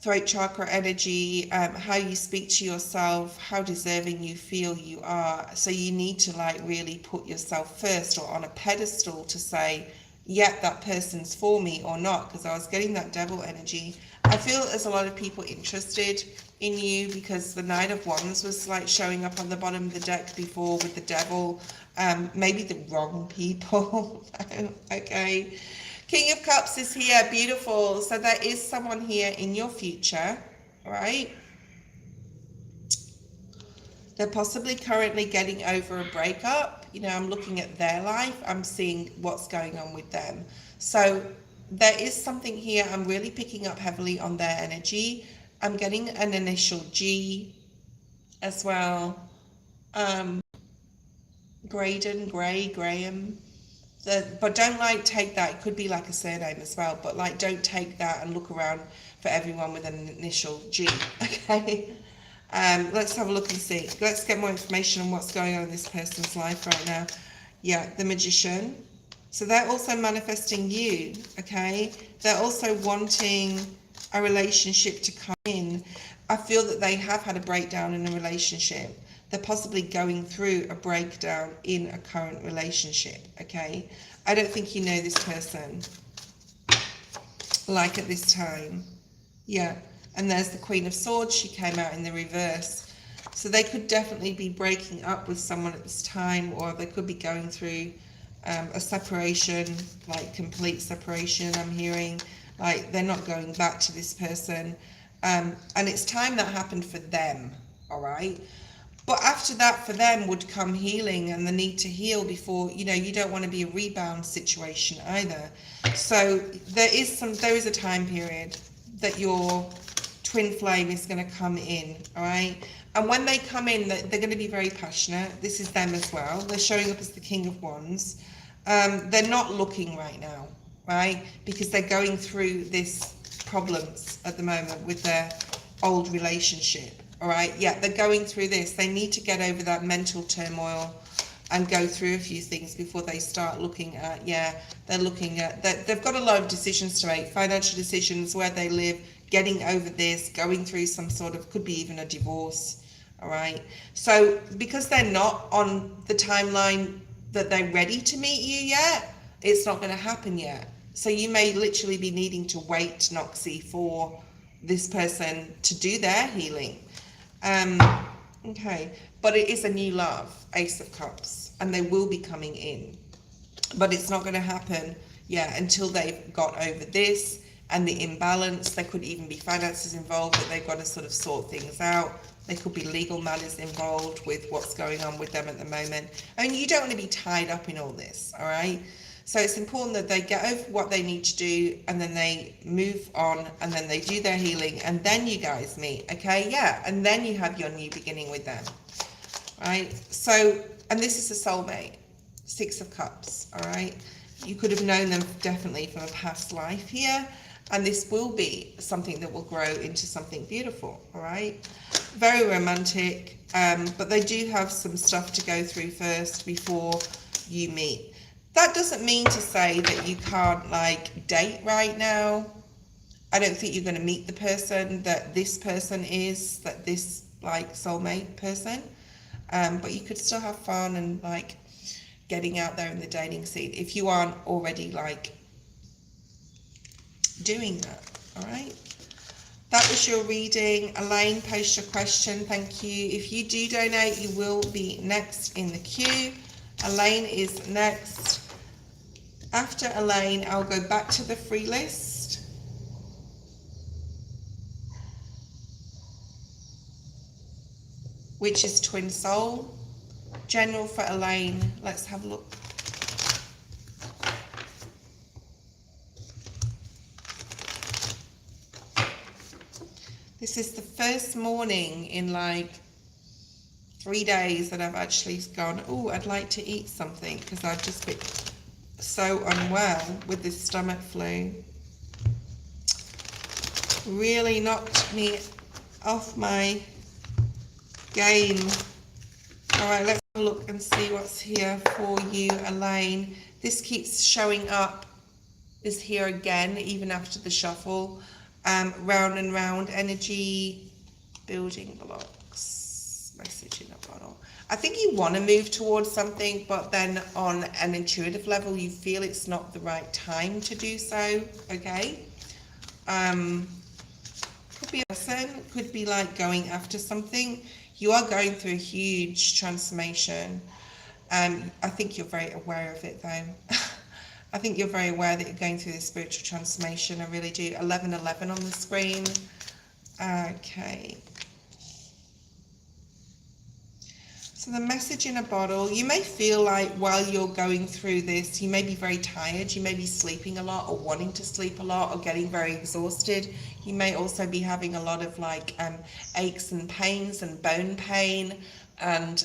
throat chakra energy, how you speak to yourself, how deserving you feel you are. So you need to like really put yourself first, or on a pedestal, to say, yeah, that person's for me or not, because I was getting that Devil energy. I feel there's a lot of people interested in you, because the Knight of Wands was like showing up on the bottom of the deck before with the Devil. Maybe the wrong people. Okay. King of Cups is here, beautiful. So there is someone here in your future, right? They're possibly currently getting over a breakup. You know, I'm looking at their life. I'm seeing what's going on with them. So there is something here. I'm really picking up heavily on their energy. I'm getting an initial G as well. Graham. But don't like take that. It could be like a surname as well. But like don't take that and look around for everyone with an initial G. Okay. Let's have a look and see. Let's get more information on what's going on in this person's life right now. Yeah, the Magician. So they're also manifesting you, okay? They're also wanting a relationship to come in. I feel that they have had a breakdown in a relationship. They're possibly going through a breakdown in a current relationship, okay? I don't think you know this person. like at this time. Yeah, and there's the Queen of Swords. She came out in the reverse. So they could definitely be breaking up with someone at this time, or they could be going through a separation, like complete separation. I'm hearing like they're not going back to this person. And it's time that happened for them, all right? But after that, for them would come healing and the need to heal before, you know, you don't want to be a rebound situation either. So there is a time period that your twin flame is going to come in, all right? And when they come in, they're going to be very passionate. This is them as well. They're showing up as the King of Wands. They're not looking right now, right? Because they're going through this problems at the moment with their old relationship, all right? Yeah, they're going through this. They need to get over that mental turmoil and go through a few things before they start looking at, they've got a lot of decisions to make, financial decisions, where they live, getting over this, going through some sort of, could be even a divorce, all right? So because they're not on the timeline that they're ready to meet you yet, it's not going to happen yet. So you may literally be needing to wait, Noxie, for this person to do their healing. Okay, but it is a new love, Ace of Cups, and they will be coming in. But it's not going to happen, until they've got over this and the imbalance. There could even be finances involved that they've got to sort of sort things out. There could be legal matters involved with what's going on with them at the moment. I mean, you don't want to be tied up in all this, all right? So it's important that they get over what they need to do, and then they move on, and then they do their healing, and then you guys meet, okay? Yeah, and then you have your new beginning with them, right? So, and this is a soulmate, Six of Cups, all right? You could have known them definitely from a past life here, and this will be something that will grow into something beautiful, all right? Very romantic, but they do have some stuff to go through first before you meet. That doesn't mean to say that you can't like date right now. I don't think you're going to meet the person that this person is, that this like soulmate person, but you could still have fun and like getting out there in the dating scene if you aren't already like doing that. All right, that was your reading. Elaine, post your question. Thank you. If you do donate, you will be next in the queue. Elaine is next. After Elaine, I'll go back to the free list. Which is Twin Soul. General for Elaine. Let's have a look. This is the first morning in like 3 days that I've actually gone, oh, I'd like to eat something, because I've just been so unwell with this stomach flu. Really knocked me off my game. All right, let's have a look and see what's here for you, Elaine. This keeps showing up, is here again, even after the shuffle. Round and round energy, building blocks, message in a bottle. I think you want to move towards something, but then on an intuitive level, you feel it's not the right time to do so, okay? Could be a person, could be like going after something. You are going through a huge transformation. I think you're very aware of it though. I think you're very aware that you're going through this spiritual transformation. I really do. 1111 on the screen. Okay. So the message in a bottle, you may feel like while you're going through this, you may be very tired. You may be sleeping a lot or wanting to sleep a lot or getting very exhausted. You may also be having a lot of like aches and pains and bone pain and,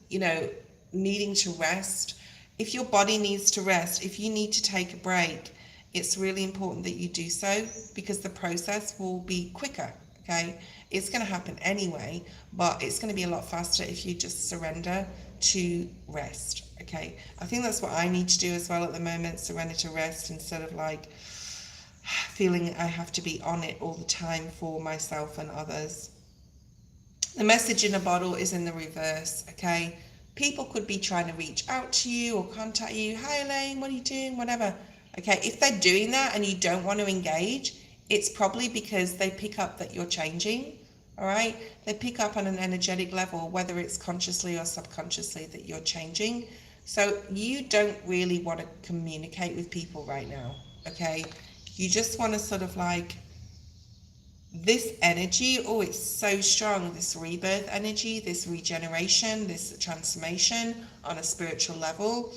you know, needing to rest. If your body needs to rest, if you need to take a break, it's really important that you do so, because the process will be quicker, okay? It's going to happen anyway, but it's going to be a lot faster if you just surrender to rest, okay? I think that's what I need to do as well at the moment, surrender to rest, instead of like feeling I have to be on it all the time for myself and others. The message in a bottle is in the reverse, okay? People could be trying to reach out to you or contact you. Hi, Elaine, what are you doing? Whatever. Okay, if they're doing that and you don't want to engage, it's probably because they pick up that you're changing. All right, they pick up on an energetic level, whether it's consciously or subconsciously, that you're changing. So you don't really want to communicate with people right now. Okay, you just want to sort of like, this energy, oh, it's so strong, this rebirth energy, this regeneration, this transformation on a spiritual level.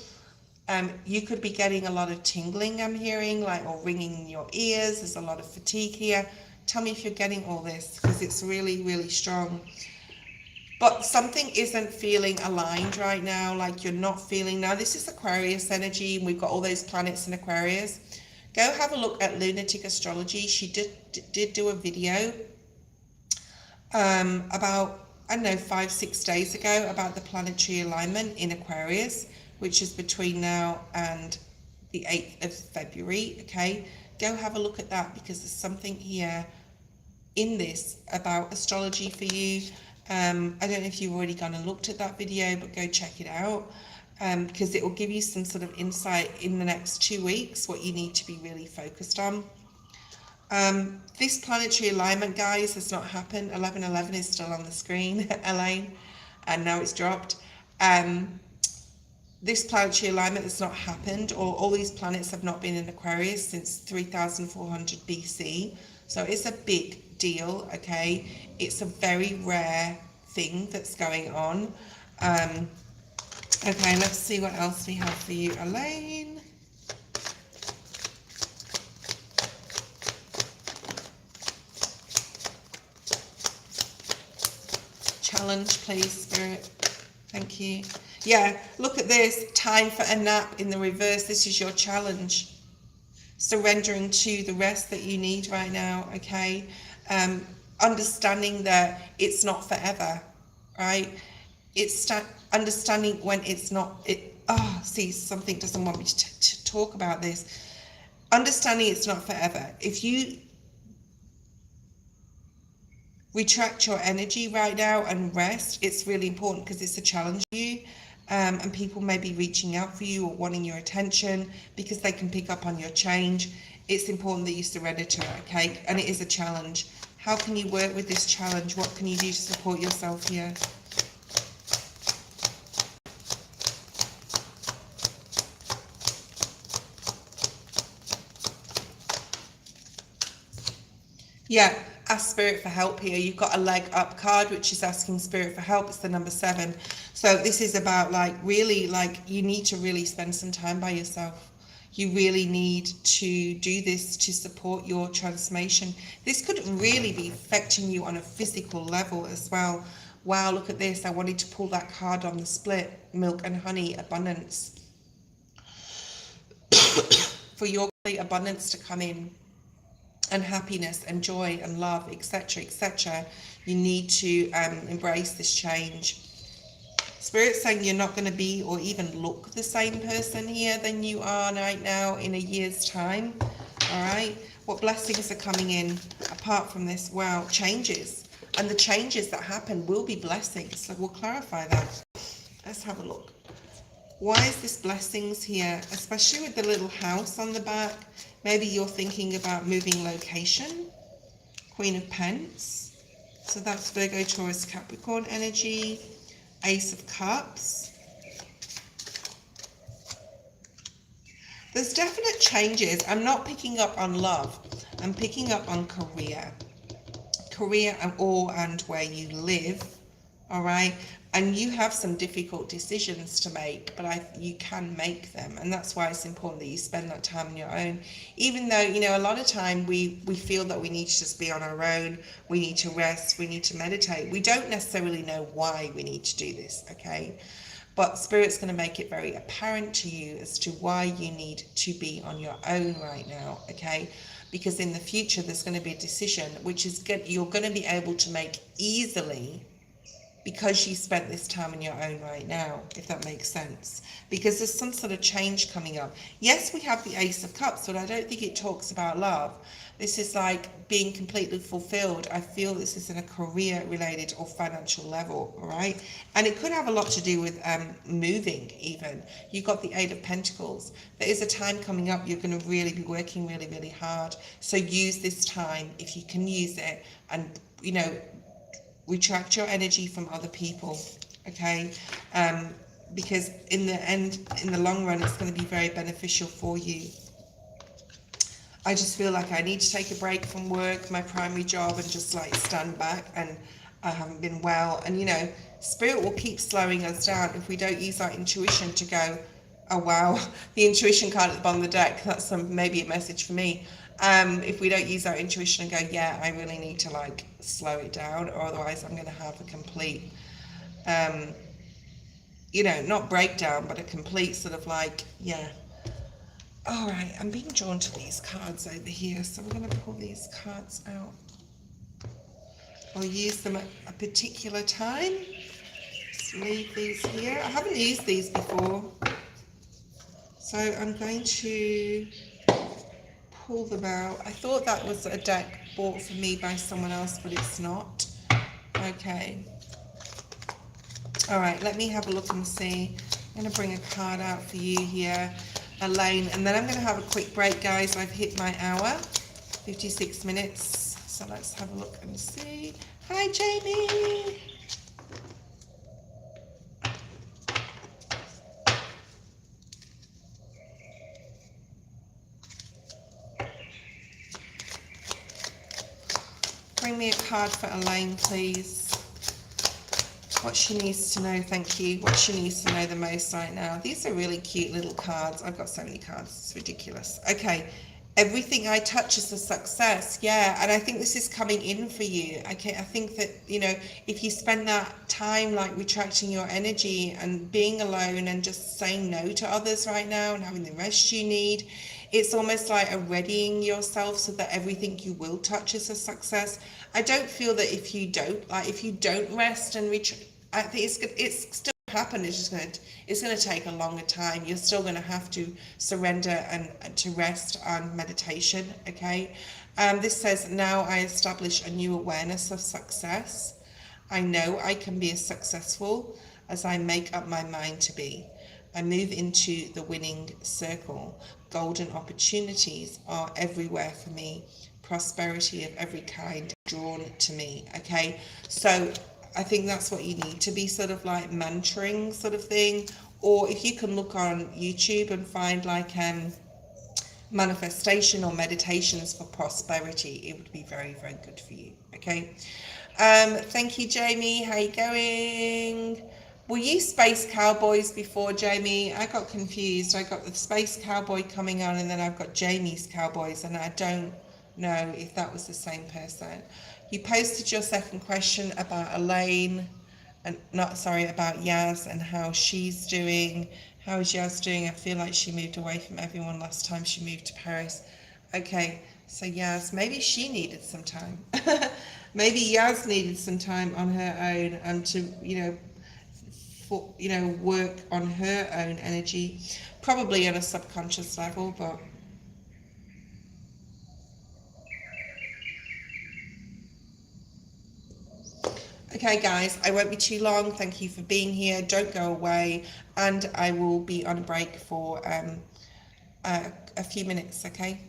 You could be getting a lot of tingling, I'm hearing, like, or ringing in your ears. There's a lot of fatigue here. Tell me if you're getting all this, because it's really, really strong. But something isn't feeling aligned right now, like you're not feeling, now this is Aquarius energy, and we've got all those planets in Aquarius. Go have a look at Lunatic Astrology. She did do a video about, I don't know, 5-6 days ago, about the planetary alignment in Aquarius, which is between now and the 8th of February, okay? Go have a look at that, because there's something here in this about astrology for you. I don't know if you've already gone and looked at that video, but go check it out, because it will give you some sort of insight in the next 2 weeks, what you need to be really focused on. This planetary alignment, guys, has not happened. 1111 is still on the screen, Elaine, and now it's dropped. This planetary alignment has not happened, or all these planets have not been in Aquarius since 3400 BC. So it's a big deal, okay? It's a very rare thing that's going on. Okay, let's see what else we have for you, Elaine. Challenge, please, Spirit. Thank you. Yeah, look at this. Time for a nap in the reverse. This is your challenge. Surrendering to the rest that you need right now, okay? Understanding that it's not forever, right? It's understanding when it's not, see, something doesn't want me to talk about this. Understanding it's not forever. If you retract your energy right now and rest, it's really important, because it's a challenge for you. And people may be reaching out for you or wanting your attention because they can pick up on your change. It's important that you surrender to it, okay? And it is a challenge. How can you work with this challenge? What can you do to support yourself here? Yeah, ask Spirit for help here. You've got a leg up card, which is asking Spirit for help. It's the number 7. So this is about, like, really, like, you need to really spend some time by yourself. You really need to do this to support your transformation. This could really be affecting you on a physical level as well. Wow, look at this. I wanted to pull that card on the split. Milk and honey, abundance. For your abundance to come in, and happiness and joy and love, etc., etc., you need to embrace this change. Spirit's saying you're not going to be or even look the same person here than you are right now in a year's time. All right, what blessings are coming in apart from this? Wow, changes, and the changes that happen will be blessings. So we'll clarify that. Let's have a look. Why is this blessings here, especially with the little house on the back? Maybe you're thinking about moving location. Queen of Pence. So that's Virgo, Taurus, Capricorn energy. Ace of Cups. There's definite changes. I'm not picking up on love. I'm picking up on career. Career and where you live. All right. And you have some difficult decisions to make, but you can make them. And that's why it's important that you spend that time on your own. Even though, you know, a lot of time we feel that we need to just be on our own. We need to rest. We need to meditate. We don't necessarily know why we need to do this, okay? But Spirit's going to make it very apparent to you as to why you need to be on your own right now, okay? Because in the future, there's going to be a decision which is good. You're going to be able to make easily, because you spent this time on your own right now, if that makes sense. Because there's some sort of change coming up. Yes, we have the Ace of Cups, but I don't think it talks about love. This is like being completely fulfilled. I feel this is in a career related or financial level, all right? And it could have a lot to do with moving even. You got the Eight of Pentacles. There is a time coming up you're going to really be working really, really hard. So use this time if you can use it, and, you know, retract your energy from other people, okay? Because in the end, in the long run, it's going to be very beneficial for you. I just feel like I need to take a break from work, my primary job, and just like stand back, and I haven't been well. And you know, spirit will keep slowing us down if we don't use our intuition to go, oh wow, the intuition card at the bottom of the deck, that's maybe a message for me. If we don't use our intuition and go, yeah, I really need to like slow it down, or otherwise I'm going to have a complete, you know, not breakdown, but a complete sort of like, yeah. All right, I'm being drawn to these cards over here, so we're going to pull these cards out. I'll use them at a particular time. Just leave these here. I haven't used these before, so I'm going to pull them out. I thought that was a deck bought for me by someone else, but it's not. Okay. All right, let me have a look and see. I'm going to bring a card out for you here, Elaine, and then I'm going to have a quick break, guys. I've hit my hour, 56 minutes, so let's have a look and see. Hi, Jamie. Bring me a card for Elaine, please. What she needs to know, thank you. What she needs to know the most right now. These are really cute little cards. I've got so many cards, it's ridiculous. Okay, everything I touch is a success. Yeah, and I think this is coming in for you. Okay, I think that, you know, if you spend that time like retracting your energy and being alone and just saying no to others right now and having the rest you need, it's almost like a readying yourself so that everything you will touch is a success. I don't feel that if you don't rest and I think it's still happen. It's going to take a longer time. You're still going to have to surrender and to rest on meditation. Okay. This says, now I establish a new awareness of success. I know I can be as successful as I make up my mind to be. I move into the winning circle. Golden opportunities are everywhere for me. Prosperity of every kind drawn to me. Okay, so I think that's what you need to be sort of like mentoring sort of thing. Or if you can look on YouTube and find like manifestation or meditations for prosperity, it would be very, very good for you. Okay. Thank you, Jamie. How you going? Were you Space Cowboys before, Jamie? I got confused. I got the Space Cowboy coming on, and then I've got Jamie's Cowboys, and I don't know if that was the same person. You posted your second question about Elaine, and about Yaz and how she's doing. How is Yaz doing? I feel like she moved away from everyone last time she moved to Paris. Okay, so Yaz, maybe she needed some time. Maybe Yaz needed some time on her own and to, work on her own energy, probably on a subconscious level, but okay, guys, I won't be too long. Thank you for being here. Don't go away, and I will be on break for a few minutes, okay?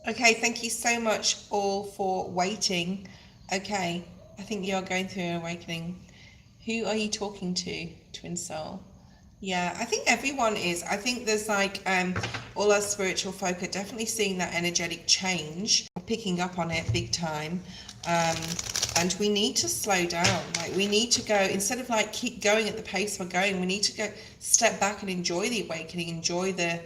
Okay, thank you so much all for waiting. Okay, I think you're going through an awakening. Who are you talking to, Twin Soul? Yeah, I think everyone is. I think there's like all our spiritual folk are definitely seeing that energetic change, picking up on it big time. And we need to slow down. Like we need to go, instead of like keep going at the pace we're going, we need to go step back and enjoy the awakening, enjoy the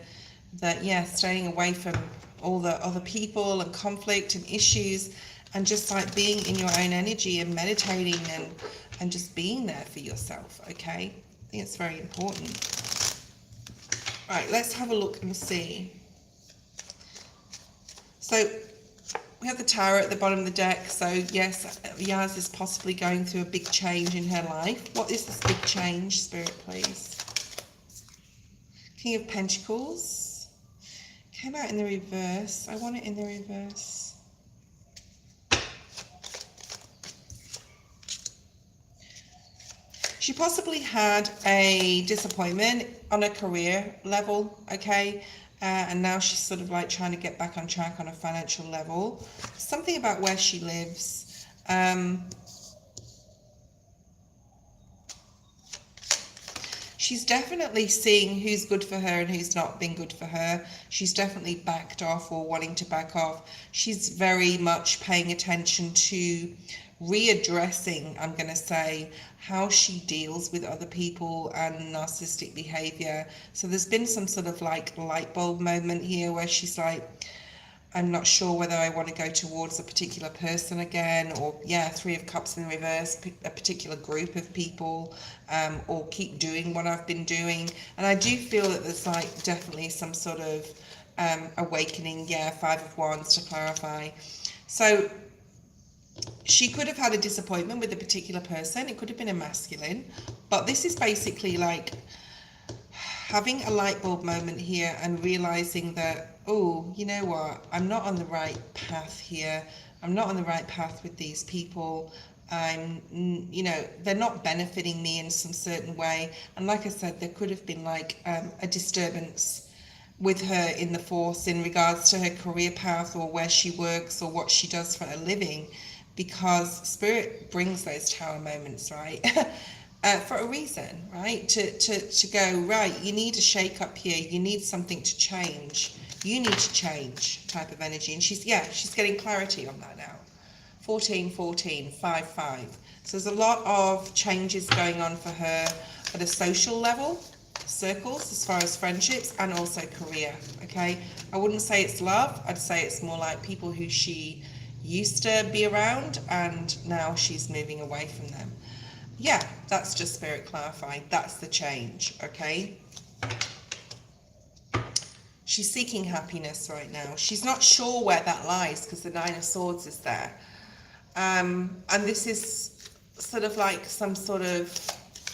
staying away from all the other people and conflict and issues, and just like being in your own energy and meditating and just being there for yourself. Okay, I think it's very important. Right, let's have a look and see. So we have the Tower at the bottom of the deck. So yes, Yaz is possibly going through a big change in her life. What is this big change, Spirit, please? King of Pentacles. Came out in the reverse. I want it in the reverse. She possibly had a disappointment on a career level, okay? And now she's sort of like trying to get back on track on a financial level. Something about where she lives. She's definitely seeing who's good for her and who's not been good for her. She's definitely backed off or wanting to back off. She's very much paying attention to readdressing, I'm going to say, how she deals with other people and narcissistic behavior. So there's been some sort of like light bulb moment here where she's like, I'm not sure whether I want to go towards a particular person again, or yeah, Three of Cups in reverse, a particular group of people, or keep doing what I've been doing. And I do feel that there's like definitely some sort of awakening. Yeah, Five of Wands to clarify. So she could have had a disappointment with a particular person. It could have been a masculine, but this is basically like having a light bulb moment here and realizing that, oh, you know what, I'm not on the right path here. I'm not on the right path with these people. You know, they're not benefiting me in some certain way. And like I said, there could have been like a disturbance with her in the force in regards to her career path or where she works or what she does for a living, because Spirit brings those Tower moments, right? For a reason, right? To go, right, you need a shake up here. You need something to change. You need to change type of energy. And she's getting clarity on that now. 14, 14, 5, 5. So there's a lot of changes going on for her at a social level, circles, as far as friendships, and also career, okay? I wouldn't say it's love. I'd say it's more like people who she used to be around and now she's moving away from them. Yeah, that's just Spirit clarifying. That's the change, okay? She's seeking happiness right now. She's not sure where that lies because the Nine of Swords is there. And this is sort of like some sort of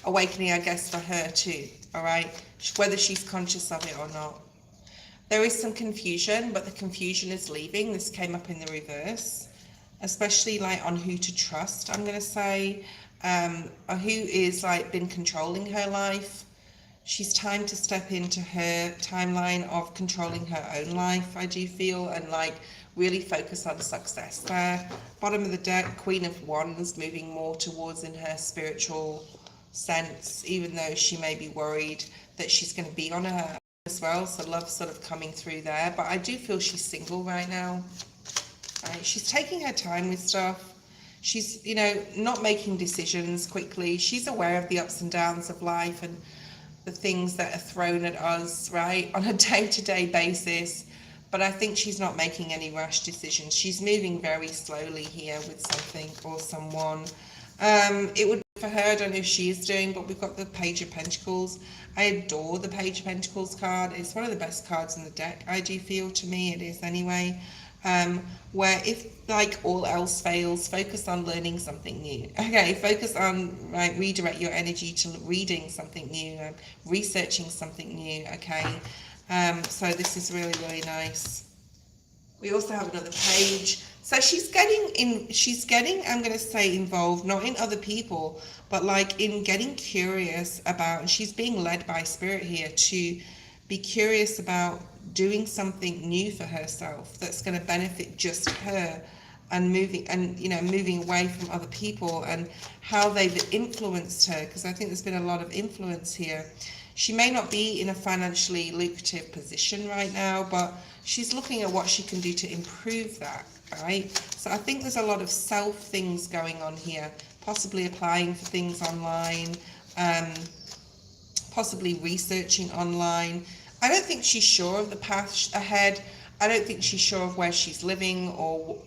awakening, I guess, for her too, all right? Whether she's conscious of it or not. There is some confusion, but the confusion is leaving. This came up in the reverse, especially like on who to trust, I'm going to say. Who is like been controlling her life. She's time to step into her timeline of controlling her own life, I do feel, and like really focus on success there. Bottom of the deck, Queen of Wands, moving more towards in her spiritual sense, even though she may be worried that she's going to be on her own as well. So love sort of coming through there, but I do feel she's single right now. Right? She's taking her time with stuff. She's, you know, not making decisions quickly. She's aware of the ups and downs of life and the things that are thrown at us, right, on a day-to-day basis. But I think she's not making any rash decisions. She's moving very slowly here with something or someone. It would be for her, I don't know if she is doing, but we've got the Page of Pentacles. I adore the Page of Pentacles card. It's one of the best cards in the deck, I do feel. To me, it is anyway. Where if like all else fails, focus on learning something new. Okay, focus on, right, redirect your energy to reading something new, researching something new. Okay, so this is really, really nice. We also have another page. So she's getting, I'm going to say, involved, not in other people, but like in getting curious about, and she's being led by Spirit here to be curious about doing something new for herself that's going to benefit just her, and moving away from other people and how they've influenced her, because I think there's been a lot of influence here. She may not be in a financially lucrative position right now, but she's looking at what she can do to improve that, right? So I think there's a lot of self things going on here, possibly applying for things online, possibly researching online. I don't think she's sure of the path ahead. I don't think she's sure of where she's living, or,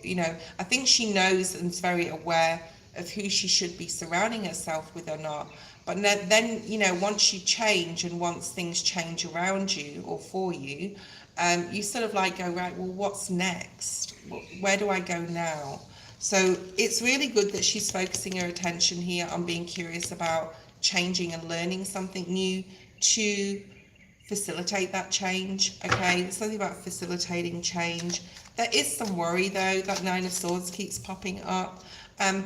I think she knows and is very aware of who she should be surrounding herself with or not. But then, once you change and once things change around you or for you, you sort of like go, right, well, what's next? Where do I go now? So it's really good that she's focusing her attention here on being curious about changing and learning something new to facilitate that change. Okay, there's something about facilitating change. There is some worry though, that Nine of Swords keeps popping up,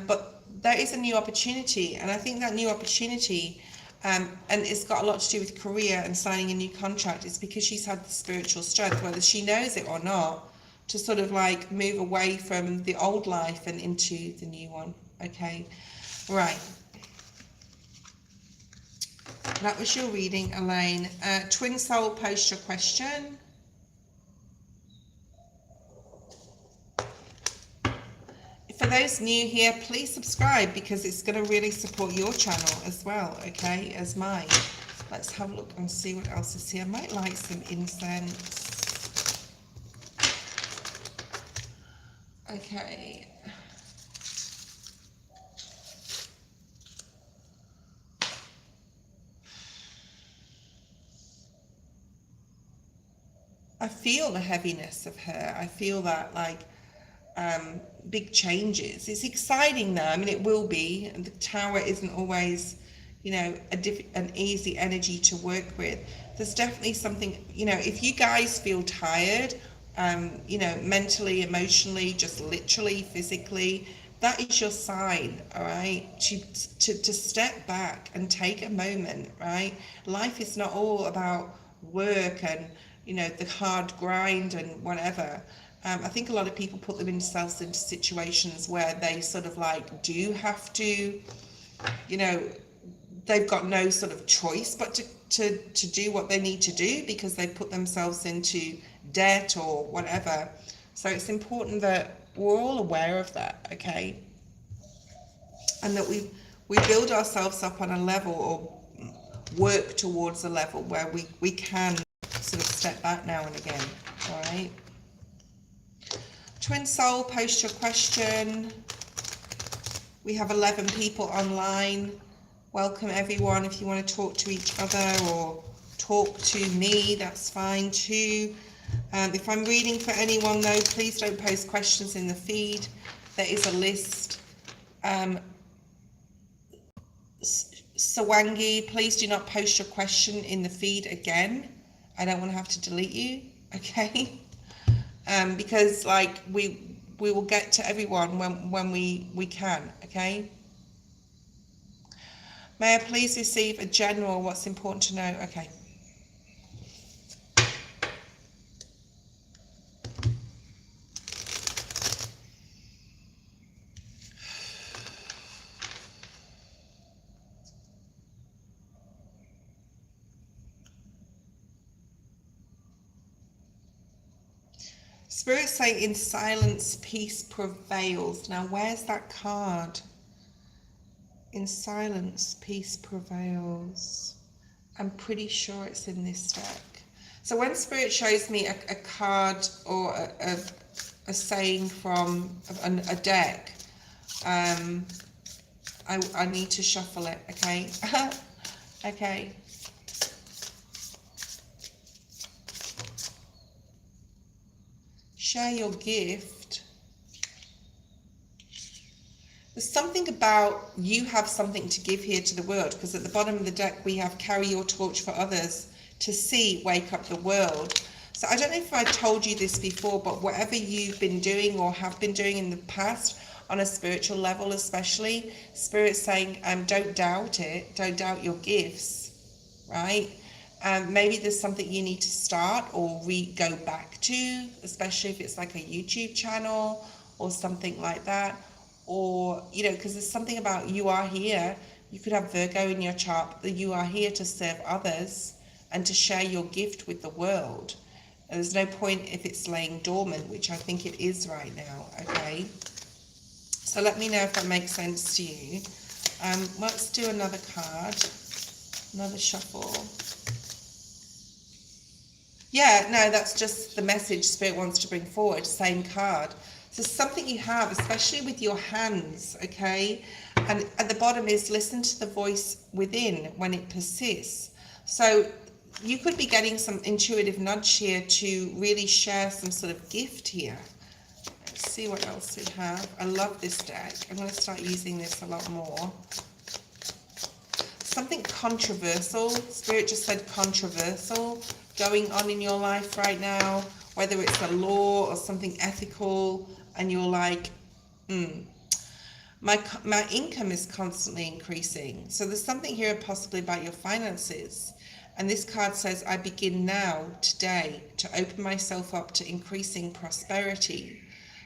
but there is a new opportunity, and I think that new opportunity, and it's got a lot to do with career and signing a new contract, is because she's had the spiritual strength, whether she knows it or not, to sort of like move away from the old life and into the new one. Okay, right. That was your reading, Elaine. Twin Soul, post your question. For those new here, please subscribe, because it's going to really support your channel as well, okay, as mine. Let's have a look and see what else is here. I might light some incense. Okay. I feel the heaviness of her. I feel that, like, big changes. It's exciting though. I mean, it will be. And the Tower isn't always, an easy energy to work with. There's definitely something, if you guys feel tired, mentally, emotionally, just literally, physically, that is your sign, all right, to step back and take a moment, right? Life is not all about work and, the hard grind and whatever. I think a lot of people put themselves into situations where they sort of like do have to, they've got no sort of choice but to do what they need to do, because they put themselves into debt or whatever. So it's important that we're all aware of that, okay? And that we build ourselves up on a level, or work towards a level where we can sort of step back now and again, all right? Twin Soul, post your question. We have 11 people online. Welcome everyone. If you want to talk to each other or talk to me, that's fine too. If I'm reading for anyone though, please don't post questions in the feed. There is a list. Sawangi, please do not post your question in the feed again. I don't want to have to delete you, okay? Because like we will get to everyone when we can, okay? May I please receive a general what's important to know? Okay. Spirit saying in silence, peace prevails. Now, where's that card? In silence, peace prevails. I'm pretty sure it's in this deck. So when Spirit shows me a card or a saying from a deck, I need to shuffle it, okay? Okay. Share your gift. There's something about you have something to give here to the world, because at the bottom of the deck we have carry your torch for others to see, wake up the world. So I don't know if I told you this before, but whatever you've been doing or have been doing in the past on a spiritual level especially, Spirit's saying don't doubt it, don't doubt your gifts, right? Maybe there's something you need to start or go back to, especially if it's like a YouTube channel or something like that. Or, you know, because there's something about you are here. You could have Virgo in your chart, that you are here to serve others and to share your gift with the world. And there's no point if it's laying dormant, which I think it is right now, okay? So let me know if that makes sense to you. Let's do another card, another shuffle. Yeah, no, that's just the message Spirit wants to bring forward, same card. So something you have, especially with your hands, okay? And at the bottom is listen to the voice within when it persists. So you could be getting some intuitive nudge here to really share some sort of gift here. Let's see what else we have. I love this deck. I'm going to start using this a lot more. Something controversial. Spirit just said controversial going on in your life right now, whether it's a law or something ethical, and you're like, my income is constantly increasing. So there's something here possibly about your finances. And this card says, I begin now, today, to open myself up to increasing prosperity.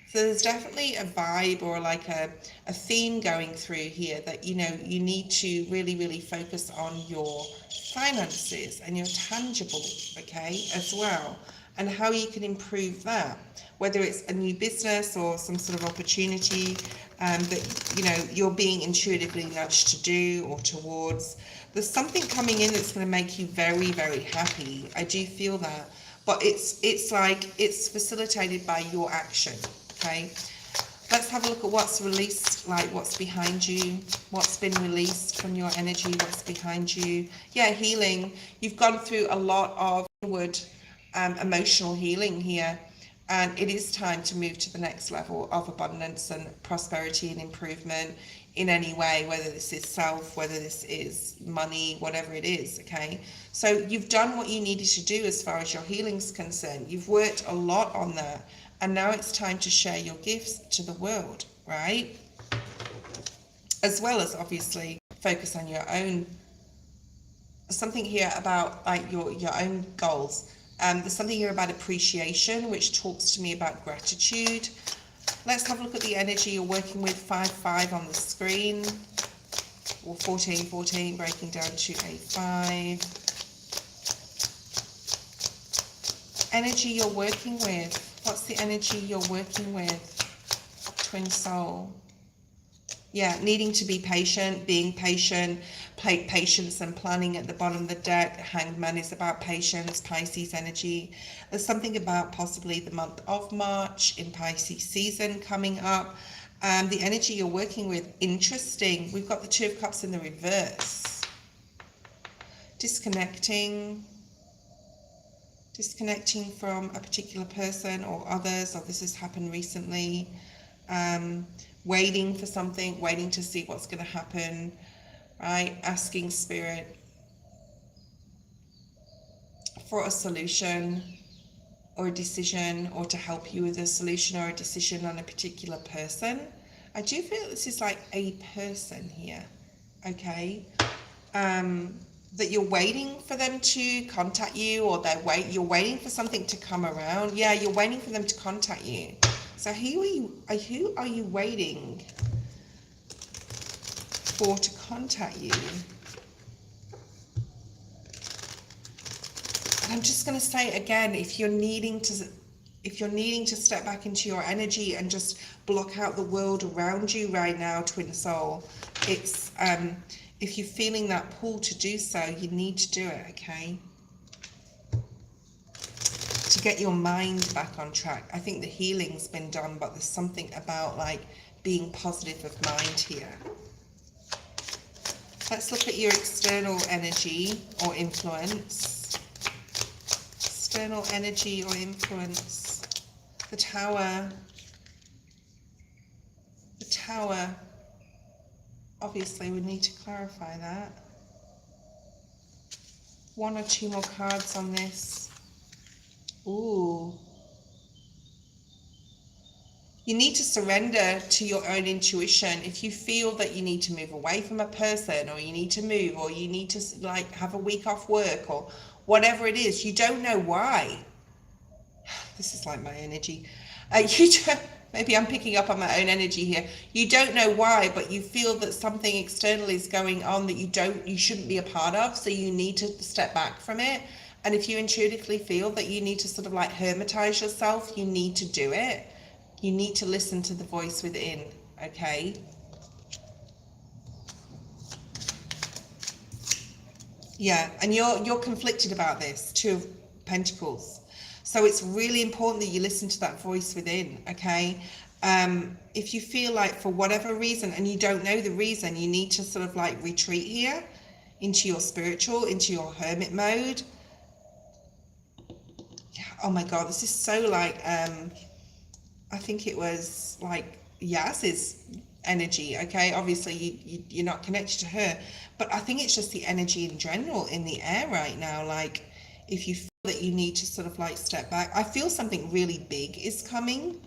So there's definitely a vibe or like a theme going through here that, you know, you need to really, really focus on your finances and your tangible, okay, as well, and how you can improve that, whether it's a new business or some sort of opportunity that, you know, you're being intuitively nudged to do or towards. There's something coming in that's going to make you very, very happy. I do feel that. But it's like it's facilitated by your action. Okay, let's have a look at what's released, like what's behind you, what's been released from your energy, what's behind you. Yeah, healing. You've gone through a lot of inward emotional healing here, and it is time to move to the next level of abundance and prosperity and improvement in any way, whether this is self, whether this is money, whatever it is, okay? So you've done what you needed to do as far as your healing's concerned. You've worked a lot on that. And now it's time to share your gifts to the world, right? As well as obviously focus on your own. Something here about like your own goals. There's something here about appreciation, which talks to me about gratitude. Let's have a look at the energy you're working with. 5-5 on the screen, or 14-14, breaking down to a 5. Energy you're working with. What's the energy you're working with, twin soul? Yeah, needing to be patient, being patient, patience and planning at the bottom of the deck. Hangman is about patience, Pisces energy. There's something about possibly the month of March in Pisces season coming up. The energy you're working with, interesting. We've got the Two of Cups in the reverse. Disconnecting from a particular person or others, or this has happened recently. Waiting for something, waiting to see what's going to happen, right? Asking Spirit for a solution or a decision, or to help you with a solution or a decision on a particular person. I do feel this is like a person here, okay? That you're waiting for them to contact you, or you're waiting for something to come around. Yeah, you're waiting for them to contact you. So who are you waiting for to contact you? And I'm just going to say again, if you're needing to step back into your energy and just block out the world around you right now, twin soul, it's if you're feeling that pull to do so, you need to do it, okay? To get your mind back on track. I think the healing's been done, but there's something about like being positive of mind here. Let's look at your external energy or influence. External energy or influence. The Tower. The Tower. Obviously, we need to clarify that. One or two more cards on this. Ooh. You need to surrender to your own intuition. If you feel that you need to move away from a person, or you need to move, or you need to like have a week off work, or whatever it is, you don't know why. This is like my energy. You don't, maybe I'm picking up on my own energy here. You don't know why, but you feel that something external is going on that you shouldn't be a part of. So you need to step back from it. And if you intuitively feel that you need to sort of like hermitize yourself, you need to do it. You need to listen to the voice within, okay? Yeah, and you're conflicted about this, Two of Pentacles. So it's really important that you listen to that voice within, okay? If you feel like for whatever reason, and you don't know the reason, you need to sort of like retreat here into your spiritual, into your hermit mode. Yeah, oh my God, this is so like, I think it was like Yaz's energy, okay? Obviously you're not connected to her, but I think it's just the energy in general in the air right now. Like if you feel that you need to sort of like step back, I feel something really big is coming.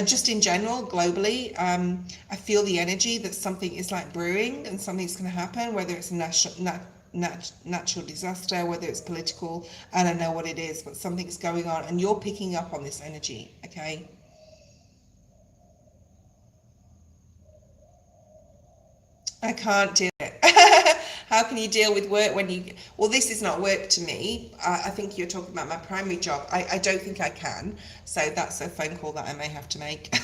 Just in general, globally, I feel the energy that something is like brewing and something's going to happen, whether it's a natural disaster, whether it's political, I don't know what it is, but something's going on and you're picking up on this energy, okay? I can't do it. How can you deal with work when you, well, this is not work to me. I think you're talking about my primary job. I don't think I can. So that's a phone call that I may have to make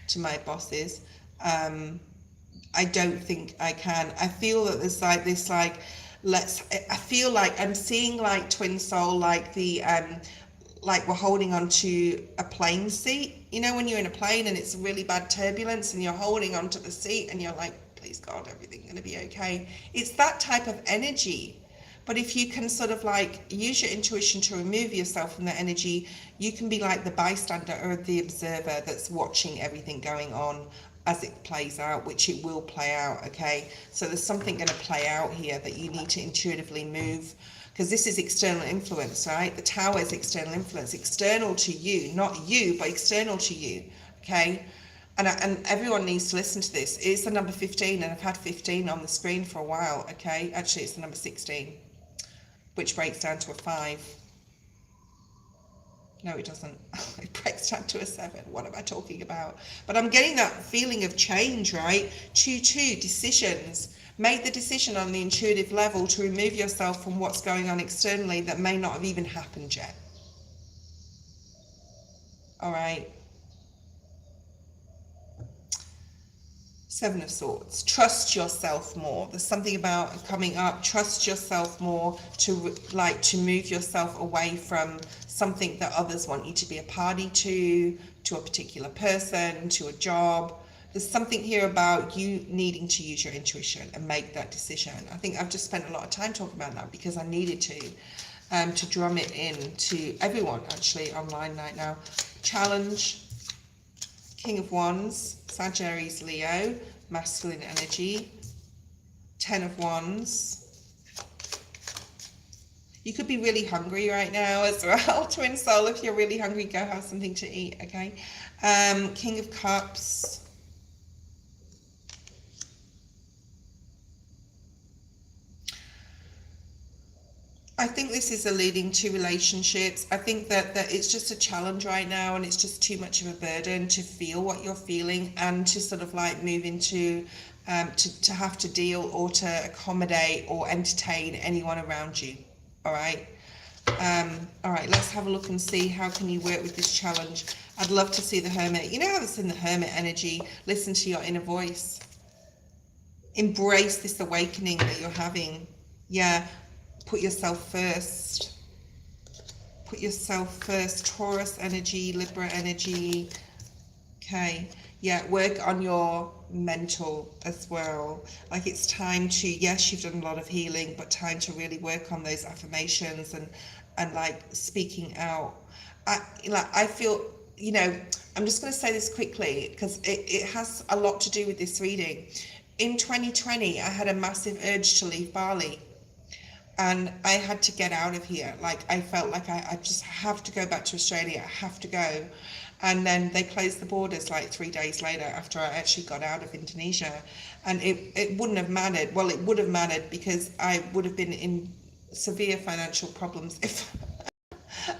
to my bosses. I don't think I can. I feel that there's like this, like, I feel like I'm seeing like twin soul, like the, like we're holding on to a plane seat. You know, when you're in a plane and it's really bad turbulence and you're holding onto the seat and you're like, please God, everything's going to be okay. It's that type of energy. But if you can sort of like use your intuition to remove yourself from that energy, you can be like the bystander or the observer that's watching everything going on as it plays out, which it will play out, okay? So there's something going to play out here that you need to intuitively move, because this is external influence, right? The Tower is external influence, external to you, not you, but external to you, okay? And everyone needs to listen to this. It's the number 15, and I've had 15 on the screen for a while, okay? Actually, it's the number 16, which breaks down to a 5. No, it doesn't. It breaks down to a 7. What am I talking about? But I'm getting that feeling of change, right? 2-2, decisions. Make the decision on the intuitive level to remove yourself from what's going on externally that may not have even happened yet. All right. 7 of Swords. Trust yourself more. There's something about coming up. Trust yourself more to move yourself away from something that others want you to be a party to a particular person, to a job. There's something here about you needing to use your intuition and make that decision. I think I've just spent a lot of time talking about that because I needed to drum it in to everyone actually online right now. Challenge. King of Wands, Sagittarius, Leo, masculine energy, 10 of Wands. You could be really hungry right now as well, twin soul. If you're really hungry, go have something to eat, okay? King of Cups. I think this is alluding to relationships. I think that it's just a challenge right now, and it's just too much of a burden to feel what you're feeling and to sort of like move into to have to deal or to accommodate or entertain anyone around you. All right. All right, let's have a look and see how can you work with this challenge. I'd love to see the Hermit. You know how it's in the Hermit energy. Listen to your inner voice. Embrace this awakening that you're having. Yeah. Put yourself first. Put yourself first. Taurus energy, Libra energy. Okay. Yeah, work on your mental as well. Like it's time to, yes, you've done a lot of healing, but time to really work on those affirmations and like speaking out. I feel, you know, I'm just going to say this quickly because it has a lot to do with this reading. In 2020, I had a massive urge to leave Bali. And I had to get out of here. Like I felt like I just have to go back to Australia. I have to go. And then they closed the borders like 3 days later after I actually got out of Indonesia. And it wouldn't have mattered. Well, it would have mattered because I would have been in severe financial problems if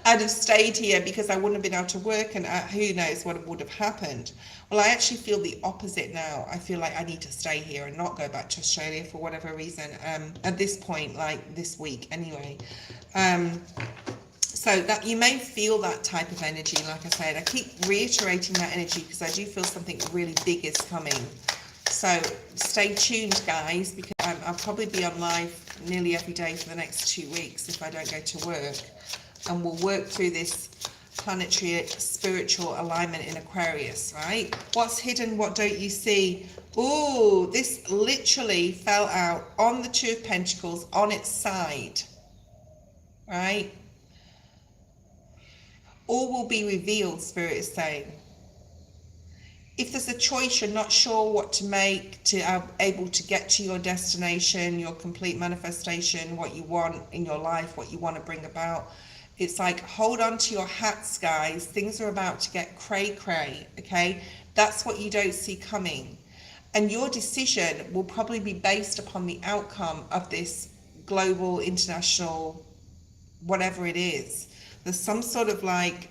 I'd have stayed here, because I wouldn't have been able to work, and who knows what would have happened. Well, I actually feel the opposite now. I feel like I need to stay here and not go back to Australia for whatever reason, at this point, like this week anyway. So that you may feel that type of energy. Like I said, I keep reiterating that energy because I do feel something really big is coming. So stay tuned, guys, because I'll probably be on live nearly every day for the next 2 weeks if I don't go to work. And we'll work through this planetary spiritual alignment in Aquarius, right? What's hidden? What don't you see? Ooh, this literally fell out on the Two of Pentacles on its side, right? All will be revealed, Spirit is saying. If there's a choice, you're not sure what to make to able to get to your destination, your complete manifestation, what you want in your life, what you want to bring about. It's like, hold on to your hats, guys. Things are about to get cray-cray, okay? That's what you don't see coming. And your decision will probably be based upon the outcome of this global, international, whatever it is. There's some sort of like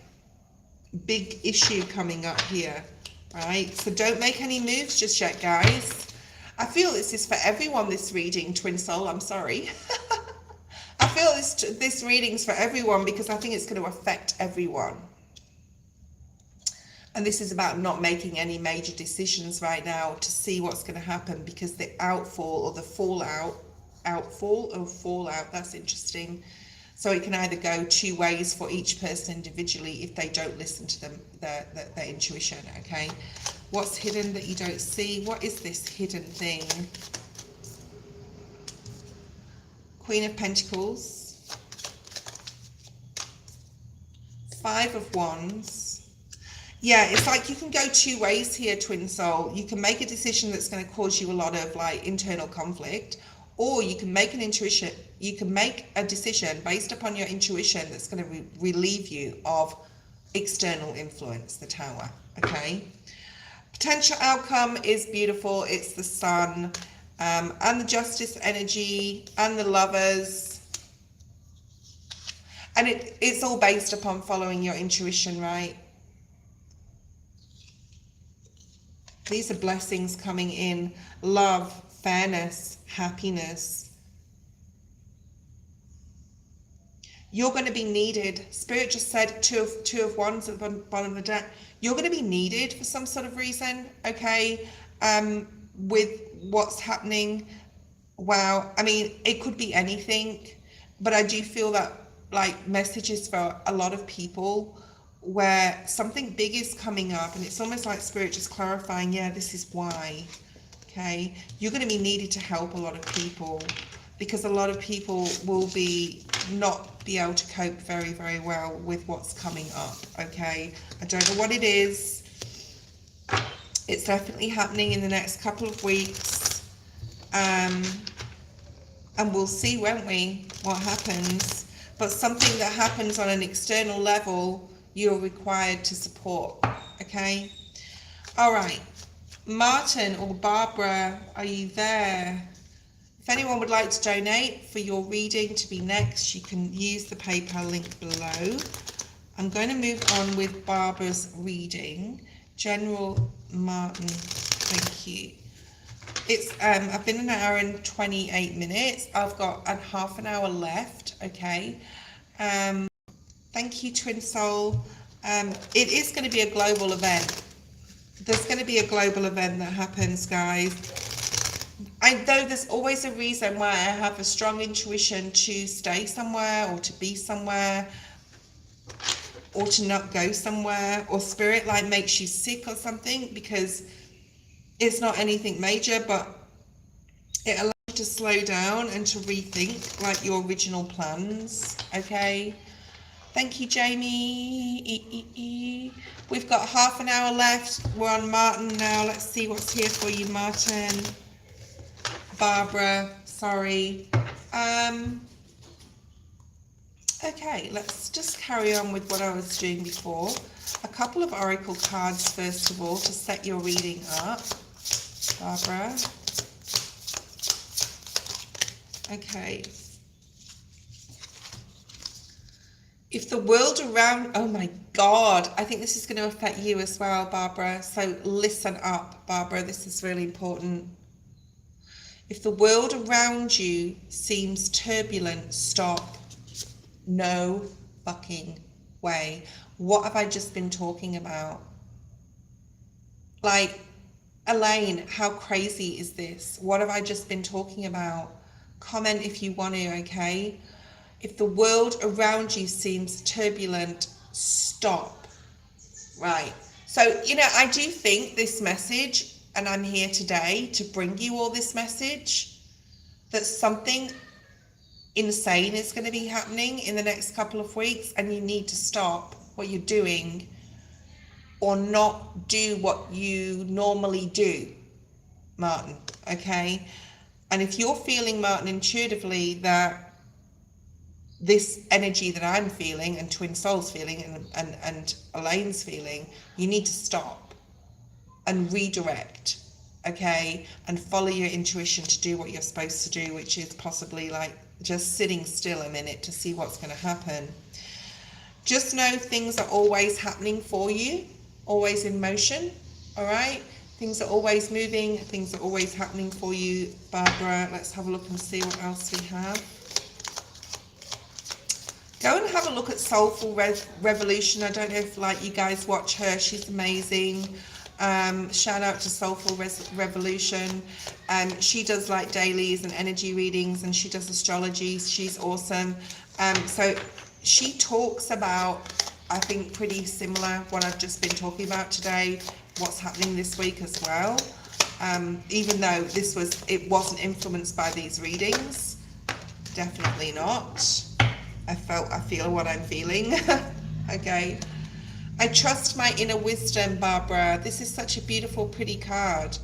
big issue coming up here, right? So don't make any moves just yet, guys. I feel this is for everyone, this reading, Twin Soul. I'm sorry. I feel this reading's for everyone because I think it's going to affect everyone. And this is about not making any major decisions right now to see what's going to happen, because the outfall or the fallout, that's interesting. So it can either go 2 ways for each person individually if they don't listen to their intuition, okay? What's hidden that you don't see? What is this hidden thing? Queen of Pentacles. 5 of Wands. Yeah, it's like you can go 2 ways here, Twin Soul. You can make a decision that's going to cause you a lot of like internal conflict, or you can make a decision based upon your intuition that's going to relieve you of external influence, the Tower, okay? Potential outcome is beautiful. It's the Sun, and the Justice energy, and the Lovers. And it's all based upon following your intuition, right? These are blessings coming in. Love, fairness, happiness. You're going to be needed. Spirit just said two of Wands at the bottom of the deck. You're going to be needed for some sort of reason, okay? With what's happening. Wow. I mean, it could be anything, but I do feel that like messages for a lot of people where something big is coming up, and it's almost like Spirit just clarifying, yeah, this is why. Okay, you're going to be needed to help a lot of people, because a lot of people will not be able to cope very, very well with what's coming up. Okay, I don't know what it is. It's definitely happening in the next couple of weeks, and we'll see, won't we, what happens. But something that happens on an external level, you're required to support. Okay, all right. Martin or Barbara, are you there? If anyone would like to donate for your reading to be next, you can use the PayPal link below. I'm going to move on with Barbara's reading. General Martin, thank you. It's I've been an hour and 28 minutes. I've got a half an hour left, okay? Thank you, Twin Soul. It is going to be a global event. There's going to be a global event that happens, guys. Though there's always a reason why I have a strong intuition to stay somewhere or to be somewhere or to not go somewhere, or Spirit like makes you sick or something, because it's not anything major, but it allows you to slow down and to rethink like your original plans, okay? Thank you, Jamie. We've got half an hour left. We're on Martin now. Let's see what's here for you, Martin. Barbara, sorry. Okay, let's just carry on with what I was doing before. A couple of oracle cards, first of all, to set your reading up, Barbara. Okay. If the world around, oh my God, I think this is going to affect you as well, Barbara. So listen up, Barbara. This is really important. If the world around you seems turbulent, stop. No fucking way. What have I just been talking about? Like, Elaine, how crazy is this? What have I just been talking about? Comment if you want to, okay? If the world around you seems turbulent, stop. Right. So, you know, I do think this message, and I'm here today to bring you all this message, that something insane is going to be happening in the next couple of weeks, and you need to stop what you're doing or not do what you normally do, Martin, okay? And if you're feeling, Martin, intuitively that this energy that I'm feeling and Twin Souls feeling and Elaine's feeling, you need to stop and redirect, okay? And follow your intuition to do what you're supposed to do, which is possibly like just sitting still a minute to see what's going to happen. Just know things are always happening for you, always in motion, all right? Things are always moving, things are always happening for you, Barbara. Let's have a look and see what else we have. Go and have a look at Soulful Revolution. I don't know if like you guys watch her. She's amazing. Shout out to Soulful Revolution. She does like dailies and energy readings, and she does astrology. She's awesome. So she talks about, I think, pretty similar what I've just been talking about today, what's happening this week as well. Even though it wasn't influenced by these readings. Definitely not. I feel what I'm feeling. Okay. I trust my inner wisdom, Barbara. This is such a beautiful, pretty card.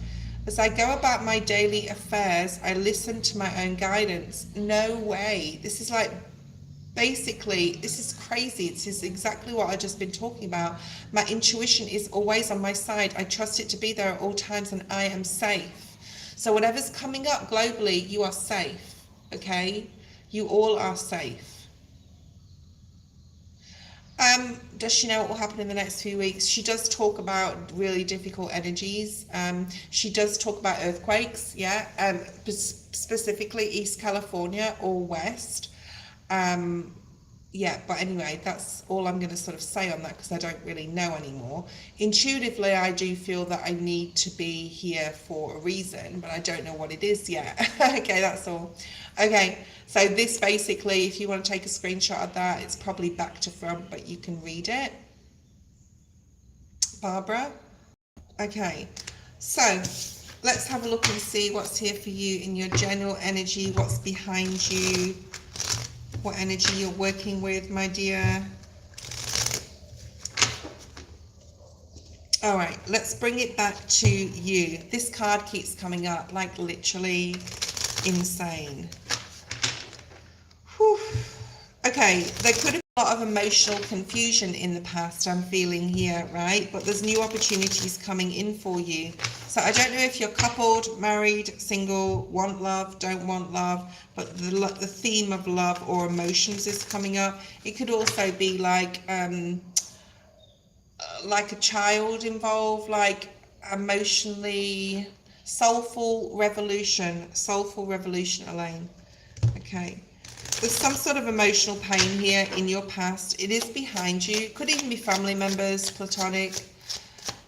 As I go about my daily affairs, I listen to my own guidance. No way. This is like, basically, this is crazy. This is exactly what I've just been talking about. My intuition is always on my side. I trust it to be there at all times, and I am safe. So whatever's coming up globally, you are safe. Okay? You all are safe. Does she know what will happen in the next few weeks? She does talk about really difficult energies. She does talk about earthquakes, yeah, specifically East California or West. Yeah, but anyway, that's all I'm going to sort of say on that because I don't really know anymore. Intuitively, I do feel that I need to be here for a reason, but I don't know what it is yet. Okay, that's all. Okay, so this basically, if you want to take a screenshot of that, it's probably back to front, but you can read it. Barbara? Okay, so let's have a look and see what's here for you in your general energy, what's behind you, what energy you're working with, my dear. All right, let's bring it back to you. This card keeps coming up, like literally insane. Whew. Okay, there could have been a lot of emotional confusion in the past, I'm feeling here, right? But there's new opportunities coming in for you. So I don't know if you're coupled, married, single, want love, don't want love, but the theme of love or emotions is coming up. It could also be like a child involved, like emotionally, soulful revolution, Elaine. Okay. There's some sort of emotional pain here in your past. It is behind you. It could even be family members, platonic.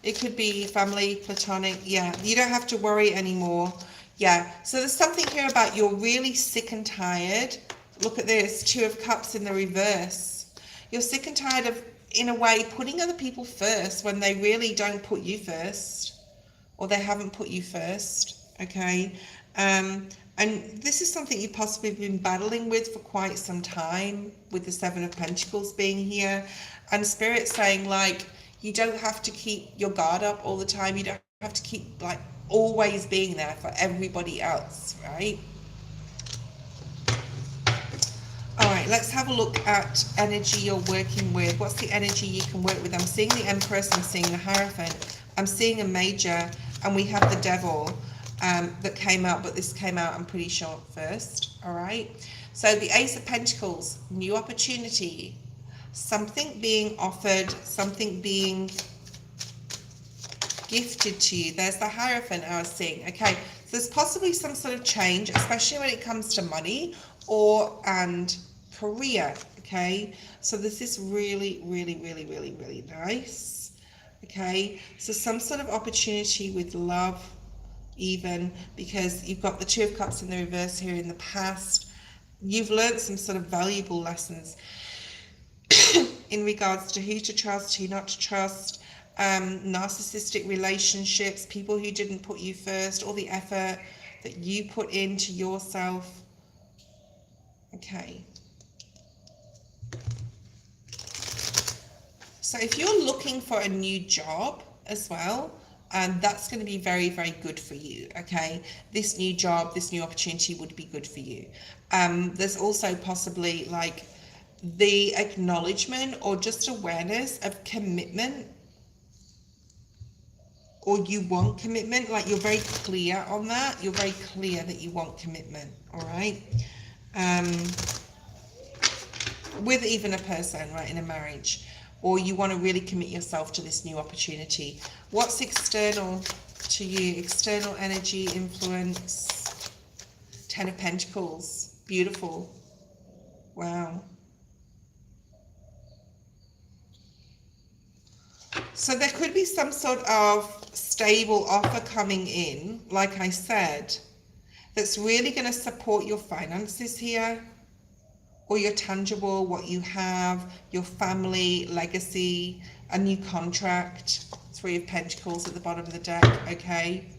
It could be family, platonic. Yeah, you don't have to worry anymore. Yeah, so there's something here about you're really sick and tired. Look at this, 2 of Cups in the reverse. You're sick and tired of, in a way, putting other people first when they really don't put you first, or they haven't put you first, okay? And this is something you've possibly been battling with for quite some time, with the 7 of Pentacles being here, and Spirit saying, like, you don't have to keep your guard up all the time. You don't have to keep, like, always being there for everybody else, right? All right, let's have a look at energy you're working with. What's the energy you can work with? I'm seeing the Empress, I'm seeing the Hierophant, I'm seeing a Major, and we have the Devil that came out, but this came out, I'm pretty sure, first. All right. So the Ace of Pentacles, new opportunity, something being offered, something being gifted to you. There's the Hierophant I was seeing. Okay, so there's possibly some sort of change, especially when it comes to money and career. Okay, so this is really, really, really, really, really nice. Okay, so some sort of opportunity with love, even because you've got the Two of Cups in the reverse here. In the past, you've learned some sort of valuable lessons in regards to who to trust, who not to trust, narcissistic relationships, people who didn't put you first, all the effort that you put into yourself. Okay. So if you're looking for a new job as well, that's going to be very, very good for you. Okay, this new job, this new opportunity would be good for you. There's also possibly like the acknowledgement or just awareness of commitment, or you want commitment. Like, you're very clear on that. You're very clear that you want commitment. All right. With even a person, right, in a marriage, or you want to really commit yourself to this new opportunity. What's external to you? External energy, influence. Ten of Pentacles. Beautiful. Wow. So there could be some sort of stable offer coming in, like I said, that's really going to support your finances here, or your tangible, what you have, your family, legacy, a new contract. Three of Pentacles at the bottom of the deck, okay?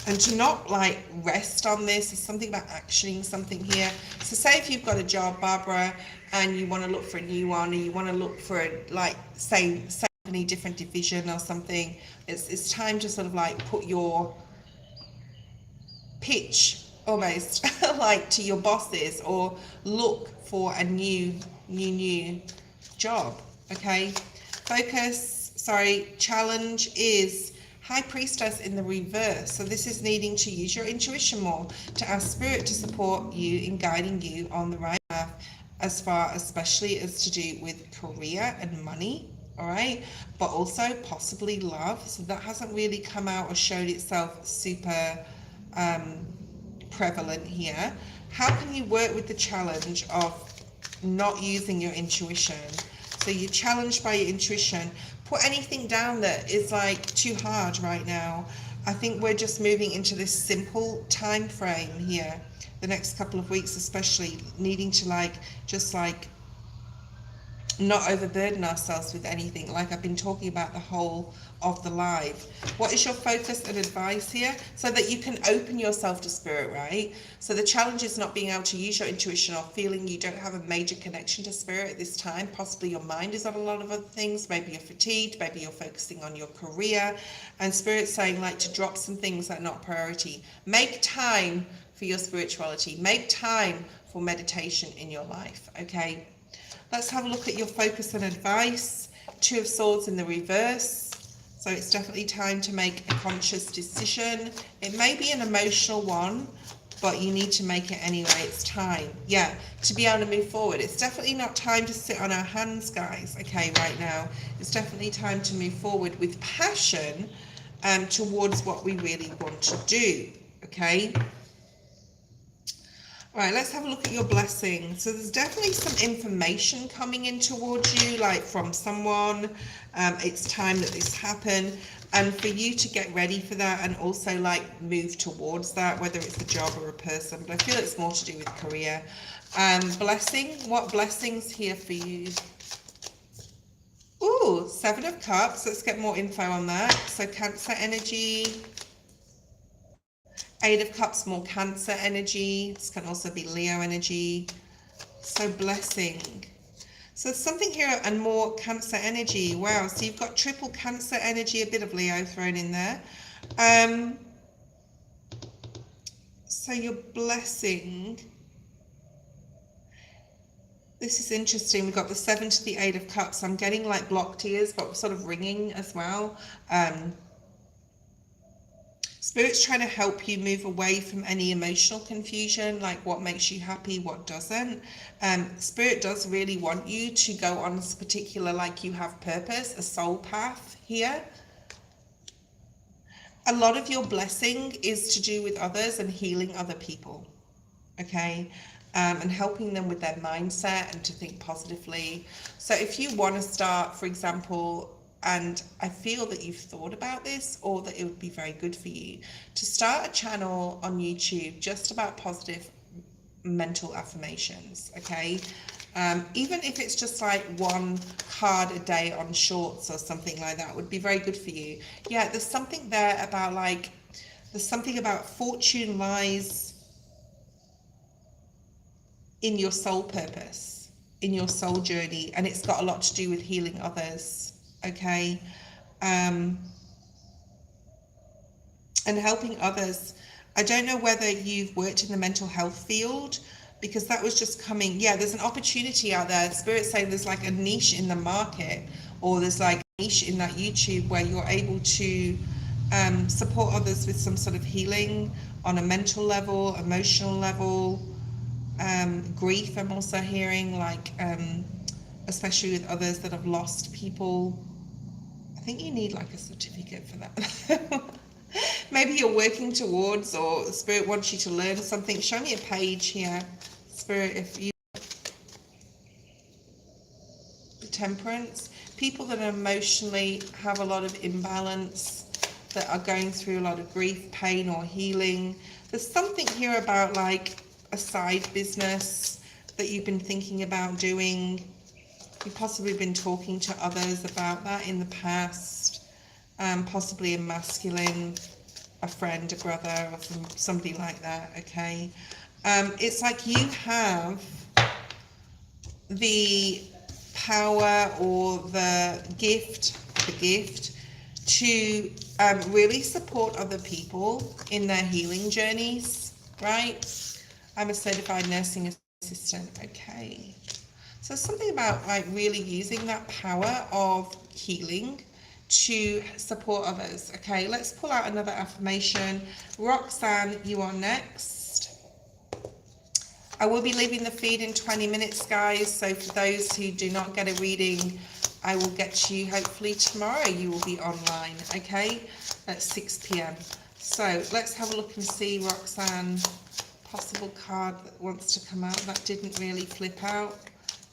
And to not like rest on this, there's something about actioning something here. So say if you've got a job, Barbara, and you want to look for a new one, or you want to look for a, like, say any different division or something, it's time to sort of like put your pitch almost like to your bosses, or look for a new job. Okay, challenge is High Priestess in the reverse. So this is needing to use your intuition more, to ask Spirit to support you in guiding you on the right path, as far especially as to do with career and money. All right, but also possibly love. So that hasn't really come out or showed itself super prevalent here. How can you work with the challenge of not using your intuition? So you're challenged by your intuition. Put anything down that is like too hard right now. I think we're just moving into this simple time frame here, the next couple of weeks, especially needing to like just like not overburden ourselves with anything, like I've been talking about the whole of the live. What is your focus and advice here, so that you can open yourself to Spirit, right? So the challenge is not being able to use your intuition, or feeling you don't have a major connection to Spirit at this time. Possibly your mind is on a lot of other things. Maybe you're fatigued, maybe you're focusing on your career, and Spirit's saying like to drop some things that are not priority. Make time for your spirituality. Make time for meditation in your life, okay? Let's have a look at your focus and advice. Two of Swords in the reverse. So it's definitely time to make a conscious decision. It may be an emotional one, but you need to make it anyway. It's time, yeah, to be able to move forward. It's definitely not time to sit on our hands, guys, okay, right now. It's definitely time to move forward with passion towards what we really want to do, okay? All right, let's have a look at your blessings. So there's definitely some information coming in towards you, like from someone. It's time that this happened, and for you to get ready for that, and also like move towards that, whether it's a job or a person. But I feel it's more to do with career. Blessing, what blessings here for you? Ooh, Seven of Cups. Let's get more info on that. So Cancer energy. Eight of Cups, more Cancer energy. This can also be Leo energy. So blessing. So there's something here, and more Cancer energy. Wow, so you've got triple Cancer energy, a bit of Leo thrown in there. So your blessing This is interesting. We've got the 7 to the 8 of Cups. I'm getting like blocked ears, but sort of ringing as well. Spirit's trying to help you move away from any emotional confusion, like what makes you happy, what doesn't. Spirit does really want you to go on this particular, like you have purpose, a soul path here. A lot of your blessing is to do with others and healing other people, okay? And helping them with their mindset and to think positively. So if you want to start, for example, and I feel that you've thought about this, or that it would be very good for you to start a channel on YouTube just about positive mental affirmations, okay? Even if it's just like 1 card a day on shorts or something like that would be very good for you. Yeah, there's something there about like, there's something about fortune lies in your soul purpose, in your soul journey, and it's got a lot to do with healing others, okay? And helping others. I don't know whether you've worked in the mental health field, because that was just coming. Yeah, there's an opportunity out there. Spirit's saying there's like a niche in the market, or there's like a niche in that YouTube where you're able to support others with some sort of healing on a mental level, emotional level, grief. I'm also hearing, like especially with others that have lost people. I think you need like a certificate for that. Maybe you're working towards, or Spirit wants you to learn something. Show me a page here, Spirit, if you... Temperance. People that emotionally have a lot of imbalance, that are going through a lot of grief, pain, or healing. There's something here about like a side business that you've been thinking about doing. You've possibly been talking to others about that in the past. Possibly a masculine, a friend, a brother, or somebody like that, okay? It's like you have the power or the gift to really support other people in their healing journeys, right? I'm a certified nursing assistant, okay? So something about like really using that power of healing to support others. Okay, let's pull out another affirmation. Roxanne, you are next. I will be leaving the feed in 20 minutes, guys. So for those who do not get a reading, I will get to you hopefully tomorrow. You will be online, okay, at 6 p.m. So let's have a look and see, Roxanne, possible card that wants to come out. That didn't really flip out.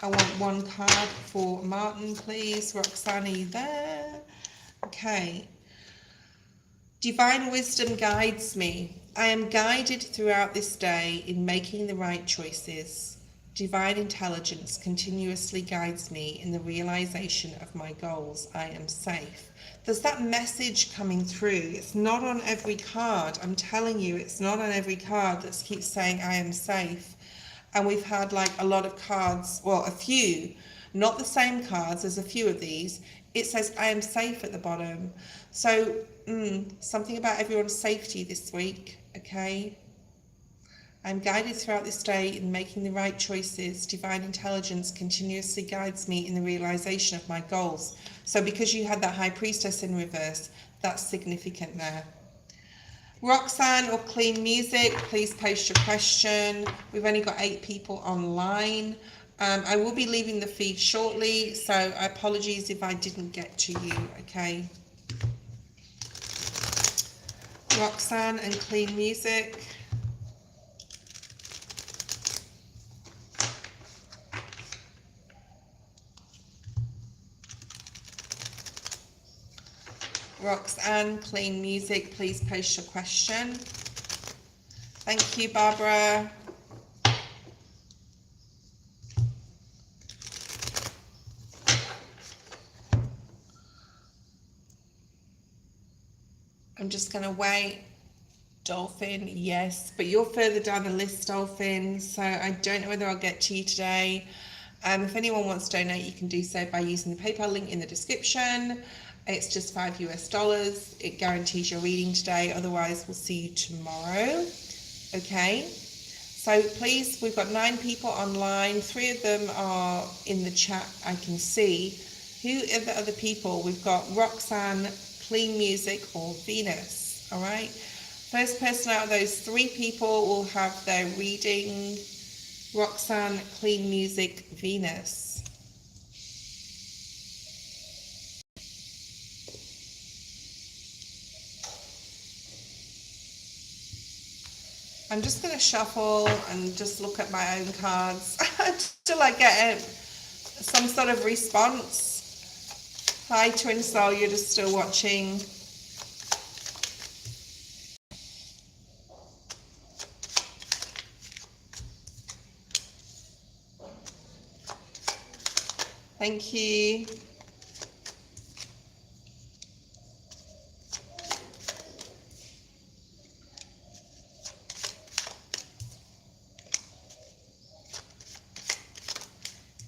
I want 1 card for Martin, please. Roxanne, are you there? Okay. Divine wisdom guides me. I am guided throughout this day in making the right choices. Divine intelligence continuously guides me in the realization of my goals. I am safe. There's that message coming through. It's not on every card. I'm telling you, it's not on every card that keeps saying I am safe. And we've had like a lot of cards, well, a few, not the same cards, there's a few of these. It says I am safe at the bottom. So something about everyone's safety this week, okay? I'm guided throughout this day in making the right choices. Divine intelligence continuously guides me in the realization of my goals. So because you had that High Priestess in reverse, that's significant there. Roxanne or Clean Music, please post your question. We've only got 8 people online. I will be leaving the feed shortly, so apologies if I didn't get to you, okay? Roxanne and Clean Music. Roxanne, Clean Music, please post your question. Thank you, Barbara. I'm just going to wait. Dolphin, yes, but you're further down the list, Dolphin, so I don't know whether I'll get to you today. If anyone wants to donate, you can do so by using the PayPal link in the description. It's just $5 US. It guarantees your reading today. Otherwise, we'll see you tomorrow. Okay. So please, we've got 9 people online. 3 of them are in the chat, I can see. Who are the other people? We've got Roxanne, Clean Music, or Venus. All right. First person out of those 3 people will have their reading. Roxanne, Clean Music, Venus. I'm just going to shuffle and just look at my own cards until I get some sort of response. Hi, Twin Soul, you're just still watching. Thank you.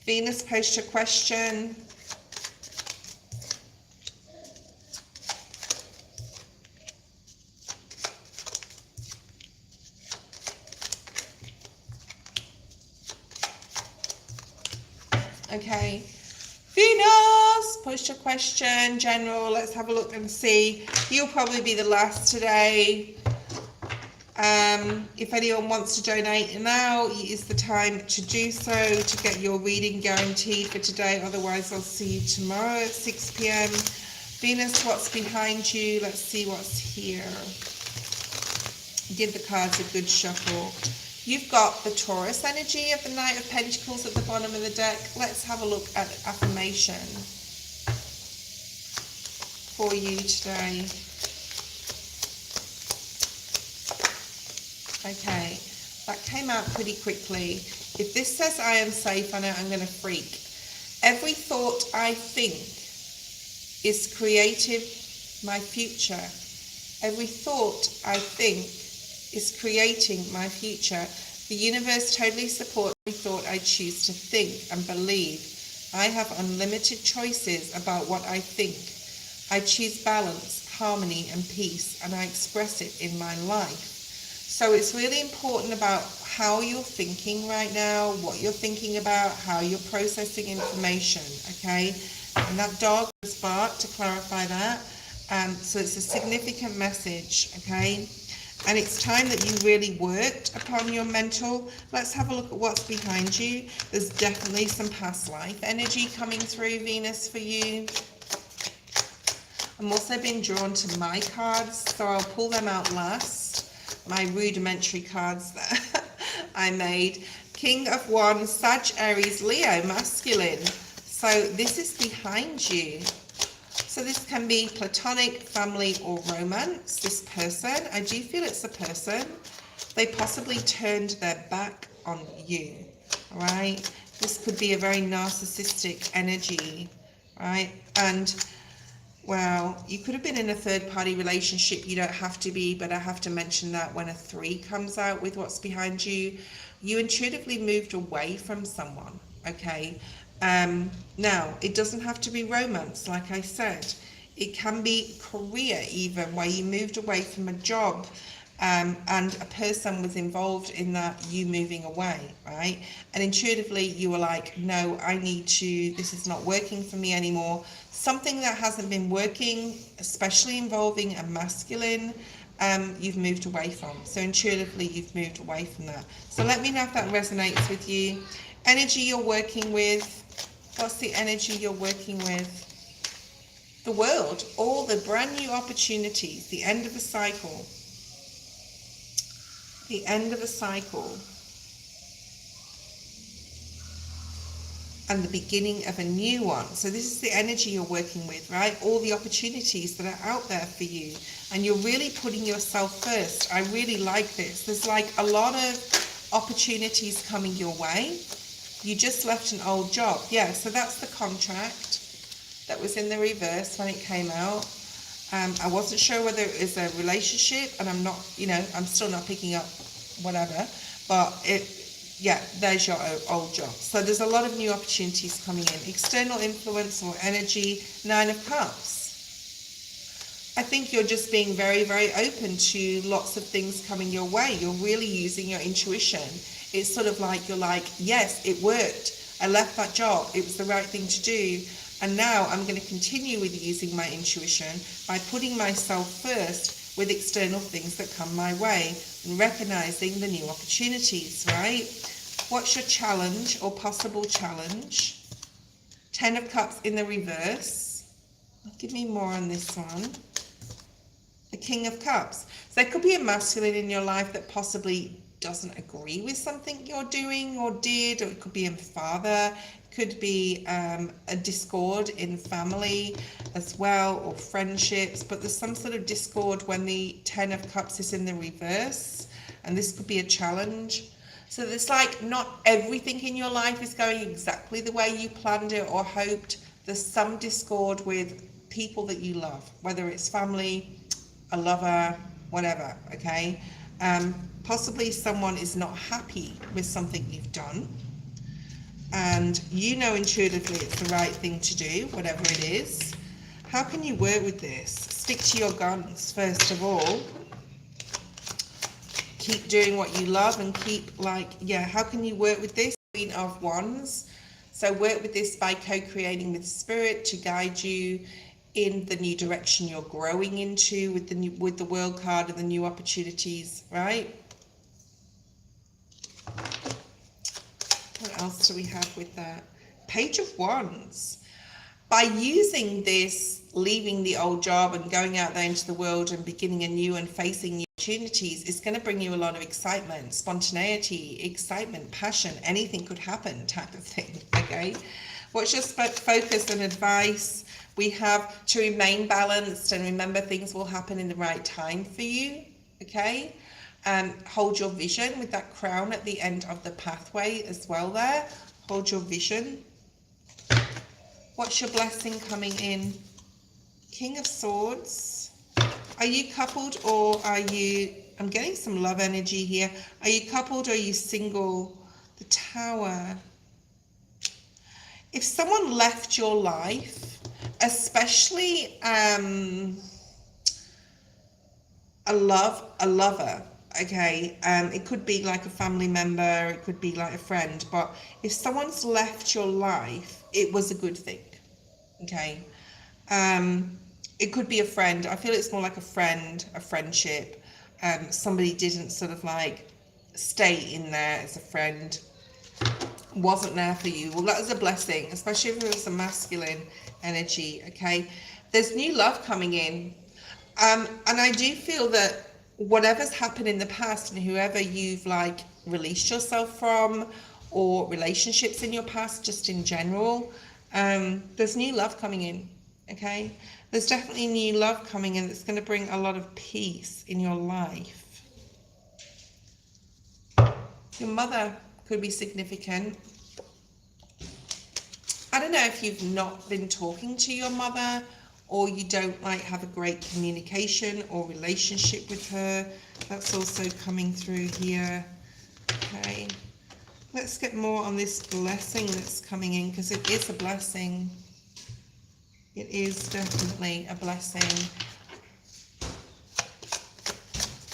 Venus, post your question. Okay. Venus, post your question. General, let's have a look and see. You'll probably be the last today. If anyone wants to donate now, it is the time to do so to get your reading guaranteed for today. Otherwise, I'll see you tomorrow at 6 p.m. Venus, what's behind you? Let's see what's here. Give the cards a good shuffle. You've got the Taurus energy of the Knight of Pentacles at the bottom of the deck. Let's have a look at affirmation for you today. Okay, that came out pretty quickly. If this says I am safe, I know I'm going to freak. Every thought I think is creative my future. Every thought I think is creating my future. The universe totally supports every thought I choose to think and believe. I have unlimited choices about what I think. I choose balance, harmony, and peace, and I express it in my life. So it's really important about how you're thinking right now, what you're thinking about, how you're processing information, okay? And that dog was barked to clarify that. So it's a significant message, okay? And it's time that you really worked upon your mental. Let's have a look at what's behind you. There's definitely some past life energy coming through, Venus, for you. I'm also being drawn to my cards, so I'll pull them out last. My rudimentary cards that I made. King of Wands, Sag, Aries, Leo, masculine. So this is behind you. So this can be platonic, family, or romance. This person, I do feel it's a person. They possibly turned their back on you, all right? This could be a very narcissistic energy, right? And well, you could have been in a third-party relationship. You don't have to be, but I have to mention that when a 3 comes out with what's behind you, you intuitively moved away from someone, okay? Now, it doesn't have to be romance, like I said. It can be career even, where you moved away from a job and a person was involved in that, you moving away, right? And intuitively, you were like, no, I need to, this is not working for me anymore. Something that hasn't been working, especially involving a masculine, you've moved away from. So intuitively, you've moved away from that. So let me know if that resonates with you. Energy you're working with. What's the energy you're working with? The world, all the brand new opportunities, the end of a cycle. The end of a cycle. And the beginning of a new one. So this is the energy you're working with, right? All the opportunities that are out there for you. And you're really putting yourself first. I really like this. There's like a lot of opportunities coming your way. You just left an old job. Yeah, so that's the contract that was in the reverse when it came out. I wasn't sure whether it was a relationship, and I'm not, I'm still not picking up whatever, but yeah, there's your old job. So there's a lot of new opportunities coming in. External influence or energy, 9 of Cups. I think you're just being very, very open to lots of things coming your way. You're really using your intuition. It's sort of like you're like, yes, it worked. I left that job. It was the right thing to do. And now I'm going to continue with using my intuition by putting myself first with external things that come my way and recognizing the new opportunities, right? What's your challenge or possible challenge? 10 of Cups in the reverse. Give me more on this one. The King of Cups. So there could be a masculine in your life that possibly doesn't agree with something you're doing or did, or it could be a father, could be a discord in family as well, or friendships, but there's some sort of discord when the 10 of Cups is in the reverse, and this could be a challenge. So it's like not everything in your life is going exactly the way you planned it or hoped. There's some discord with people that you love, whether it's family, a lover, whatever, okay? Possibly someone is not happy with something you've done, and you know intuitively it's the right thing to do, whatever it is. How can you work with this? Stick to your guns, first of all. Keep doing what you love and keep how can you work with this? Queen of Wands. So work with this by co-creating with Spirit to guide you in the new direction you're growing into with the World card and the new opportunities, right? What else do we have with that? Page of Wands. By using this, leaving the old job and going out there into the world and beginning anew and facing new opportunities, is going to bring you a lot of excitement, spontaneity, excitement, passion. Anything could happen type of thing, okay? What's your focus and advice? We have to remain balanced and remember things will happen in the right time for you, okay? Hold your vision with that crown at the end of the pathway as well there. Hold your vision. What's your blessing coming in? King of Swords. Are you coupled or are you... I'm getting some love energy here. Are you coupled or are you single? The Tower. If someone left your life, especially a lover, okay, it could be like a family member, it could be like a friend, but if someone's left your life, it was a good thing, okay? It could be a friend. I feel it's more like a friend, a friendship. Somebody didn't sort of like stay in there as a friend, wasn't there for you. Well, that is a blessing, especially if it was a masculine energy, okay? There's new love coming in. And I do feel that whatever's happened in the past and whoever you've like released yourself from, or relationships in your past just in general, there's new love coming in, okay? There's definitely new love coming in that's going to bring a lot of peace in your life. Your mother could be significant. I don't know if you've not been talking to your mother, or you don't like have a great communication or relationship with her. That's also coming through here. Okay, let's get more on this blessing that's coming in, because it is a blessing. It is definitely a blessing.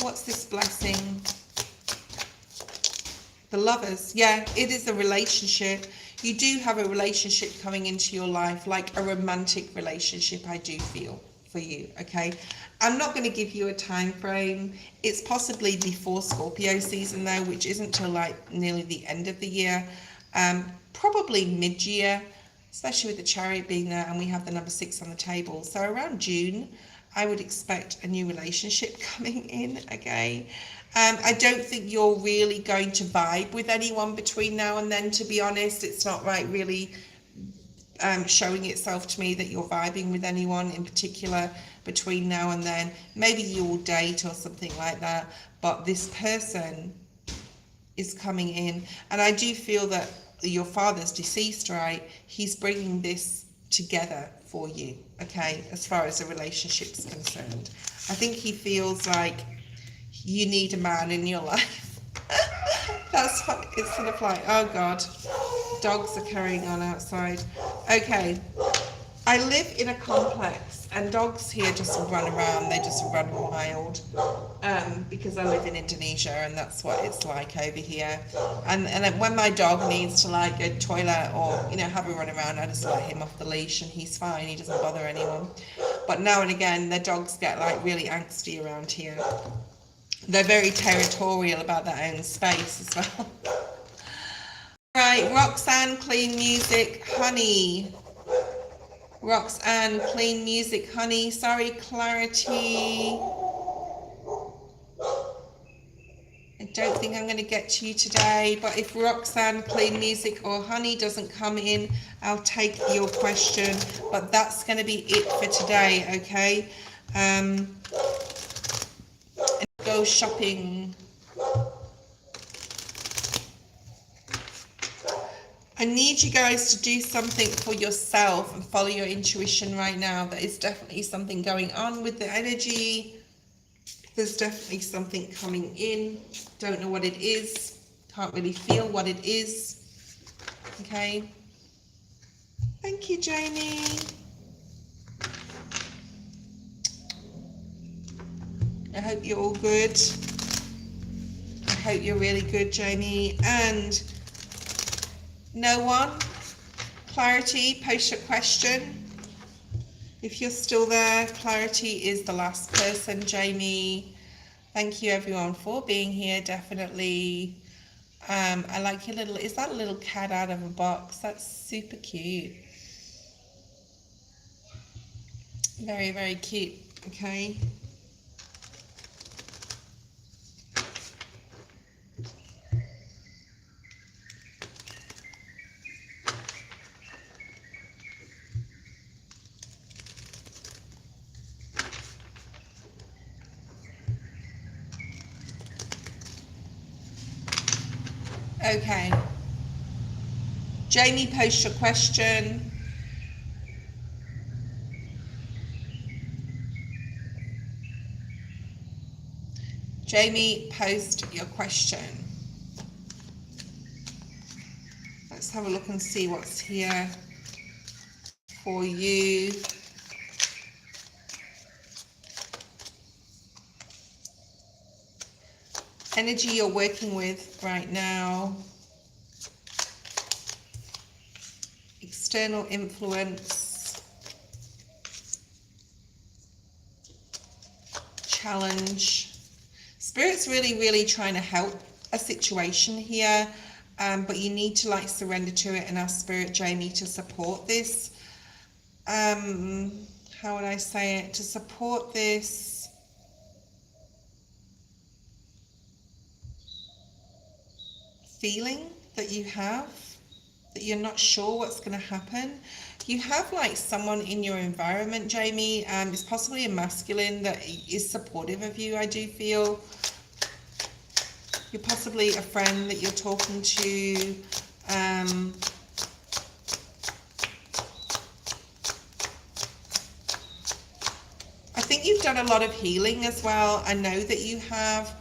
What's this blessing? The Lovers. Yeah, it is a relationship. You do have a relationship coming into your life, like a romantic relationship, I do feel, for you, okay? I'm not going to give you a time frame. It's possibly before Scorpio season, though, which isn't till like nearly the end of the year. Probably mid-year, especially with the Chariot being there, and we have the number 6 on the table. So around June, I would expect a new relationship coming in, okay? I don't think you're really going to vibe with anyone between now and then, to be honest. It's not really showing itself to me that you're vibing with anyone in particular between now and then. Maybe you'll date or something like that, but this person is coming in. And I do feel that your father's deceased, right? He's bringing this together for you, okay, as far as a relationship's concerned. I think he feels like you need a man in your life. That's what it's sort of like. Oh God, dogs are carrying on outside. Okay, I live in a complex and dogs here just run around, they just run wild, because I live in Indonesia and that's what it's like over here. And then when my dog needs to like go to the toilet or, you know, have a run around, I just let him off the leash and he's fine, he doesn't bother anyone. But now and again, the dogs get like really angsty around here. They're very territorial about their own space as well. Right, Roxanne, clean music, honey. Roxanne, clean music, honey. Sorry, Clarity. I don't think I'm going to get to you today, but if Roxanne, clean music or honey doesn't come in, I'll take your question. But that's going to be it for today, okay? And go shopping. I need you guys to do something for yourself and follow your intuition right now. There is definitely something going on with the energy. There's definitely something coming in. Don't know what it is. Can't really feel what it is. Okay. Thank you, Jamie. I hope you're all good. I hope you're really good, Jamie. And no one? Clarity, post your question. If you're still there, Clarity is the last person. Jamie, thank you everyone for being here, definitely. I like your little, is that a little cat out of a box? That's super cute. Very, very cute, okay. Okay, Jamie, post your question. Jamie, post your question. Let's have a look and see what's here for you. Energy you're working with right now. External influence. Challenge. Spirit's really, really trying to help a situation here, but you need to like surrender to it and ask Spirit, Jamie, to support this. How would I say it? To support this. Feeling that you have, that you're not sure what's going to happen. You have like someone in your environment, Jamie, it's possibly a masculine that is supportive of you, I do feel. You're possibly a friend that you're talking to. I think you've done a lot of healing as well. I know that you have.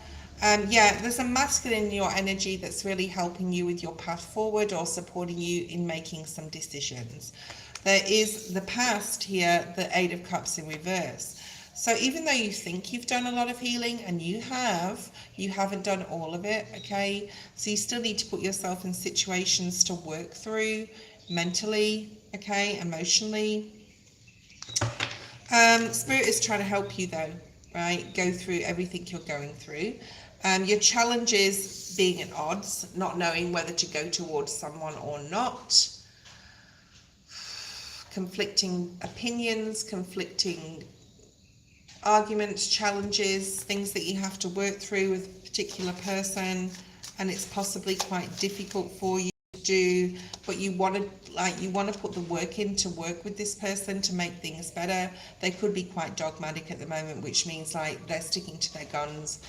Yeah, there's a masculine in your energy that's really helping you with your path forward or supporting you in making some decisions. There is the past here, the Eight of Cups in reverse. So even though you think you've done a lot of healing, and you haven't done all of it, okay? So you still need to put yourself in situations to work through mentally, okay, emotionally. Spirit is trying to help you though, right? Go through everything you're going through. Your challenge is being at odds, not knowing whether to go towards someone or not. Conflicting opinions, conflicting arguments, challenges, things that you have to work through with a particular person, and it's possibly quite difficult for you to do, but you want to put the work in to work with this person to make things better. They could be quite dogmatic at the moment, which means like they're sticking to their guns.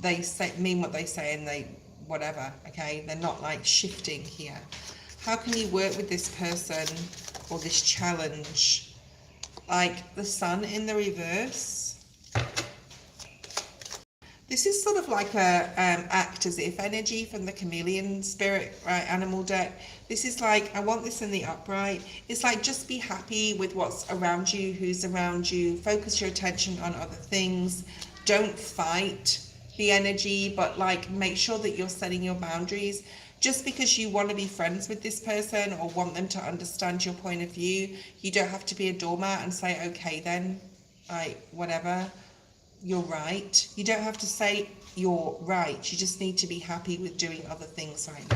They mean what they say and they whatever, okay? They're not like shifting here. How can you work with this person or this challenge? Like the Sun in the reverse. This is sort of like a act as if energy from the chameleon spirit, right, animal deck. This is like, I want this in the upright. It's like, just be happy with what's around you, who's around you. Focus your attention on other things. Don't fight the energy, but like, make sure that you're setting your boundaries. Just because you want to be friends with this person or want them to understand your point of view, you don't have to be a doormat and say, okay then, like, whatever, you're right. You don't have to say you're right. You just need to be happy with doing other things right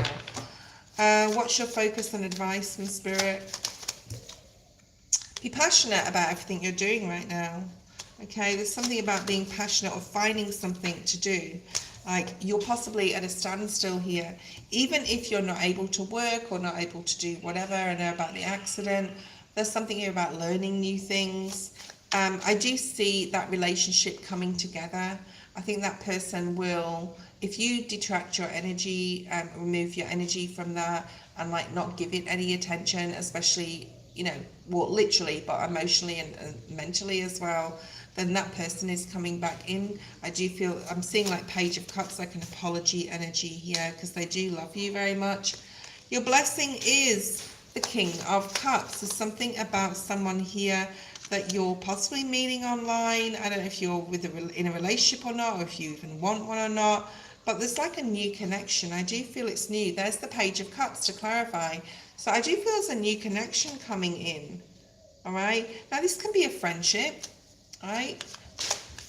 now. What's your focus and advice from Spirit? Be passionate about everything you're doing right now. Okay, there's something about being passionate or finding something to do. Like, you're possibly at a standstill here. Even if you're not able to work or not able to do whatever. I know about the accident. There's something here about learning new things. I do see that relationship coming together. I think that person will, if you detract your energy, remove your energy from that and like not give it any attention, especially, you know, well, literally, but emotionally and mentally as well, then that person is coming back in. I do feel, I'm seeing like Page of Cups, like an apology energy here, because they do love you very much. Your blessing is the King of Cups. There's something about someone here that you're possibly meeting online. I don't know if you're in a relationship or not, or if you even want one or not, but there's like a new connection. I do feel it's new. There's the Page of Cups to clarify. So I do feel there's a new connection coming in. All right. Now this can be a friendship, right?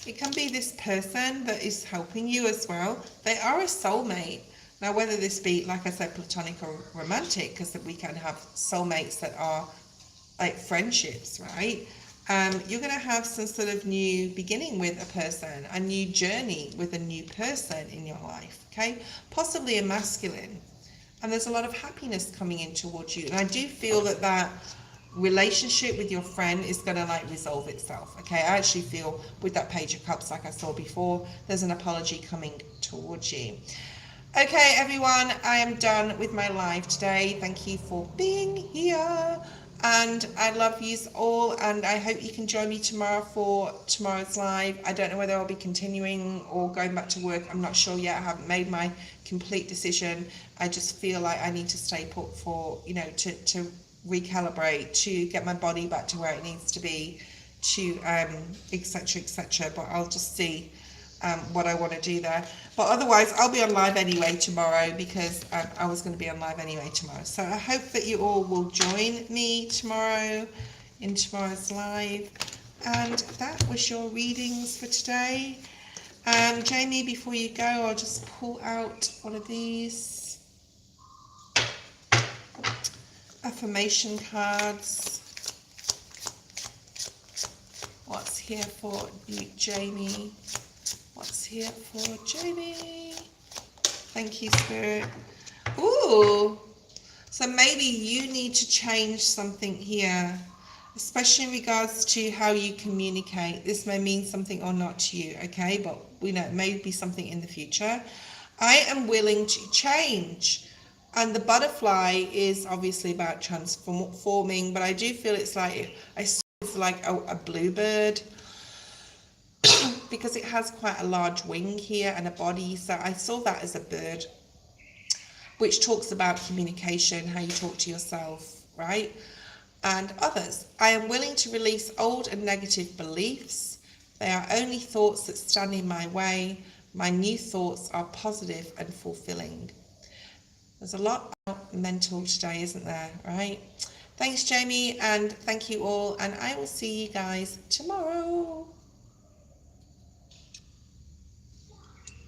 It can be this person that is helping you as well. They are a soulmate. Now, whether this be, like I said, platonic or romantic, because we can have soulmates that are like friendships, right? You're going to have some sort of new beginning with a person, a new journey with a new person in your life, okay? Possibly a masculine. And there's a lot of happiness coming in towards you. And I do feel that that relationship with your friend is going to like resolve itself, okay? I actually feel with that Page of Cups, like I saw before, there's an apology coming towards you. Okay, everyone, I am done with my live today. Thank you for being here. And I love yous all, and I hope you can join me tomorrow for tomorrow's live. I don't know whether I'll be continuing or going back to work. I'm not sure yet. I haven't made my complete decision. I just feel like I need to stay put for, you know, to recalibrate, to get my body back to where it needs to be, to etc, etc. But I'll just see what I want to do there. But otherwise, I'll be on live anyway tomorrow, because I was going to be on live anyway tomorrow. So I hope that you all will join me tomorrow in tomorrow's live. And that was your readings for today. Jamie, before you go, I'll just pull out one of these affirmation cards. What's here for you, Jamie? What's here for Jamie? Thank you, Spirit. Ooh, so maybe you need to change something here, especially in regards to how you communicate. This may mean something or not to you, okay? But we know it may be something in the future. I am willing to change. And the butterfly is obviously about transforming, but I do feel it's like, it's like a bluebird, because it has quite a large wing here and a body. So I saw that as a bird, which talks about communication, how you talk to yourself, right? And others. I am willing to release old and negative beliefs. They are only thoughts that stand in my way. My new thoughts are positive and fulfilling. There's a lot about mental today, isn't there, right? Thanks, Jamie, and thank you all, and I will see you guys tomorrow.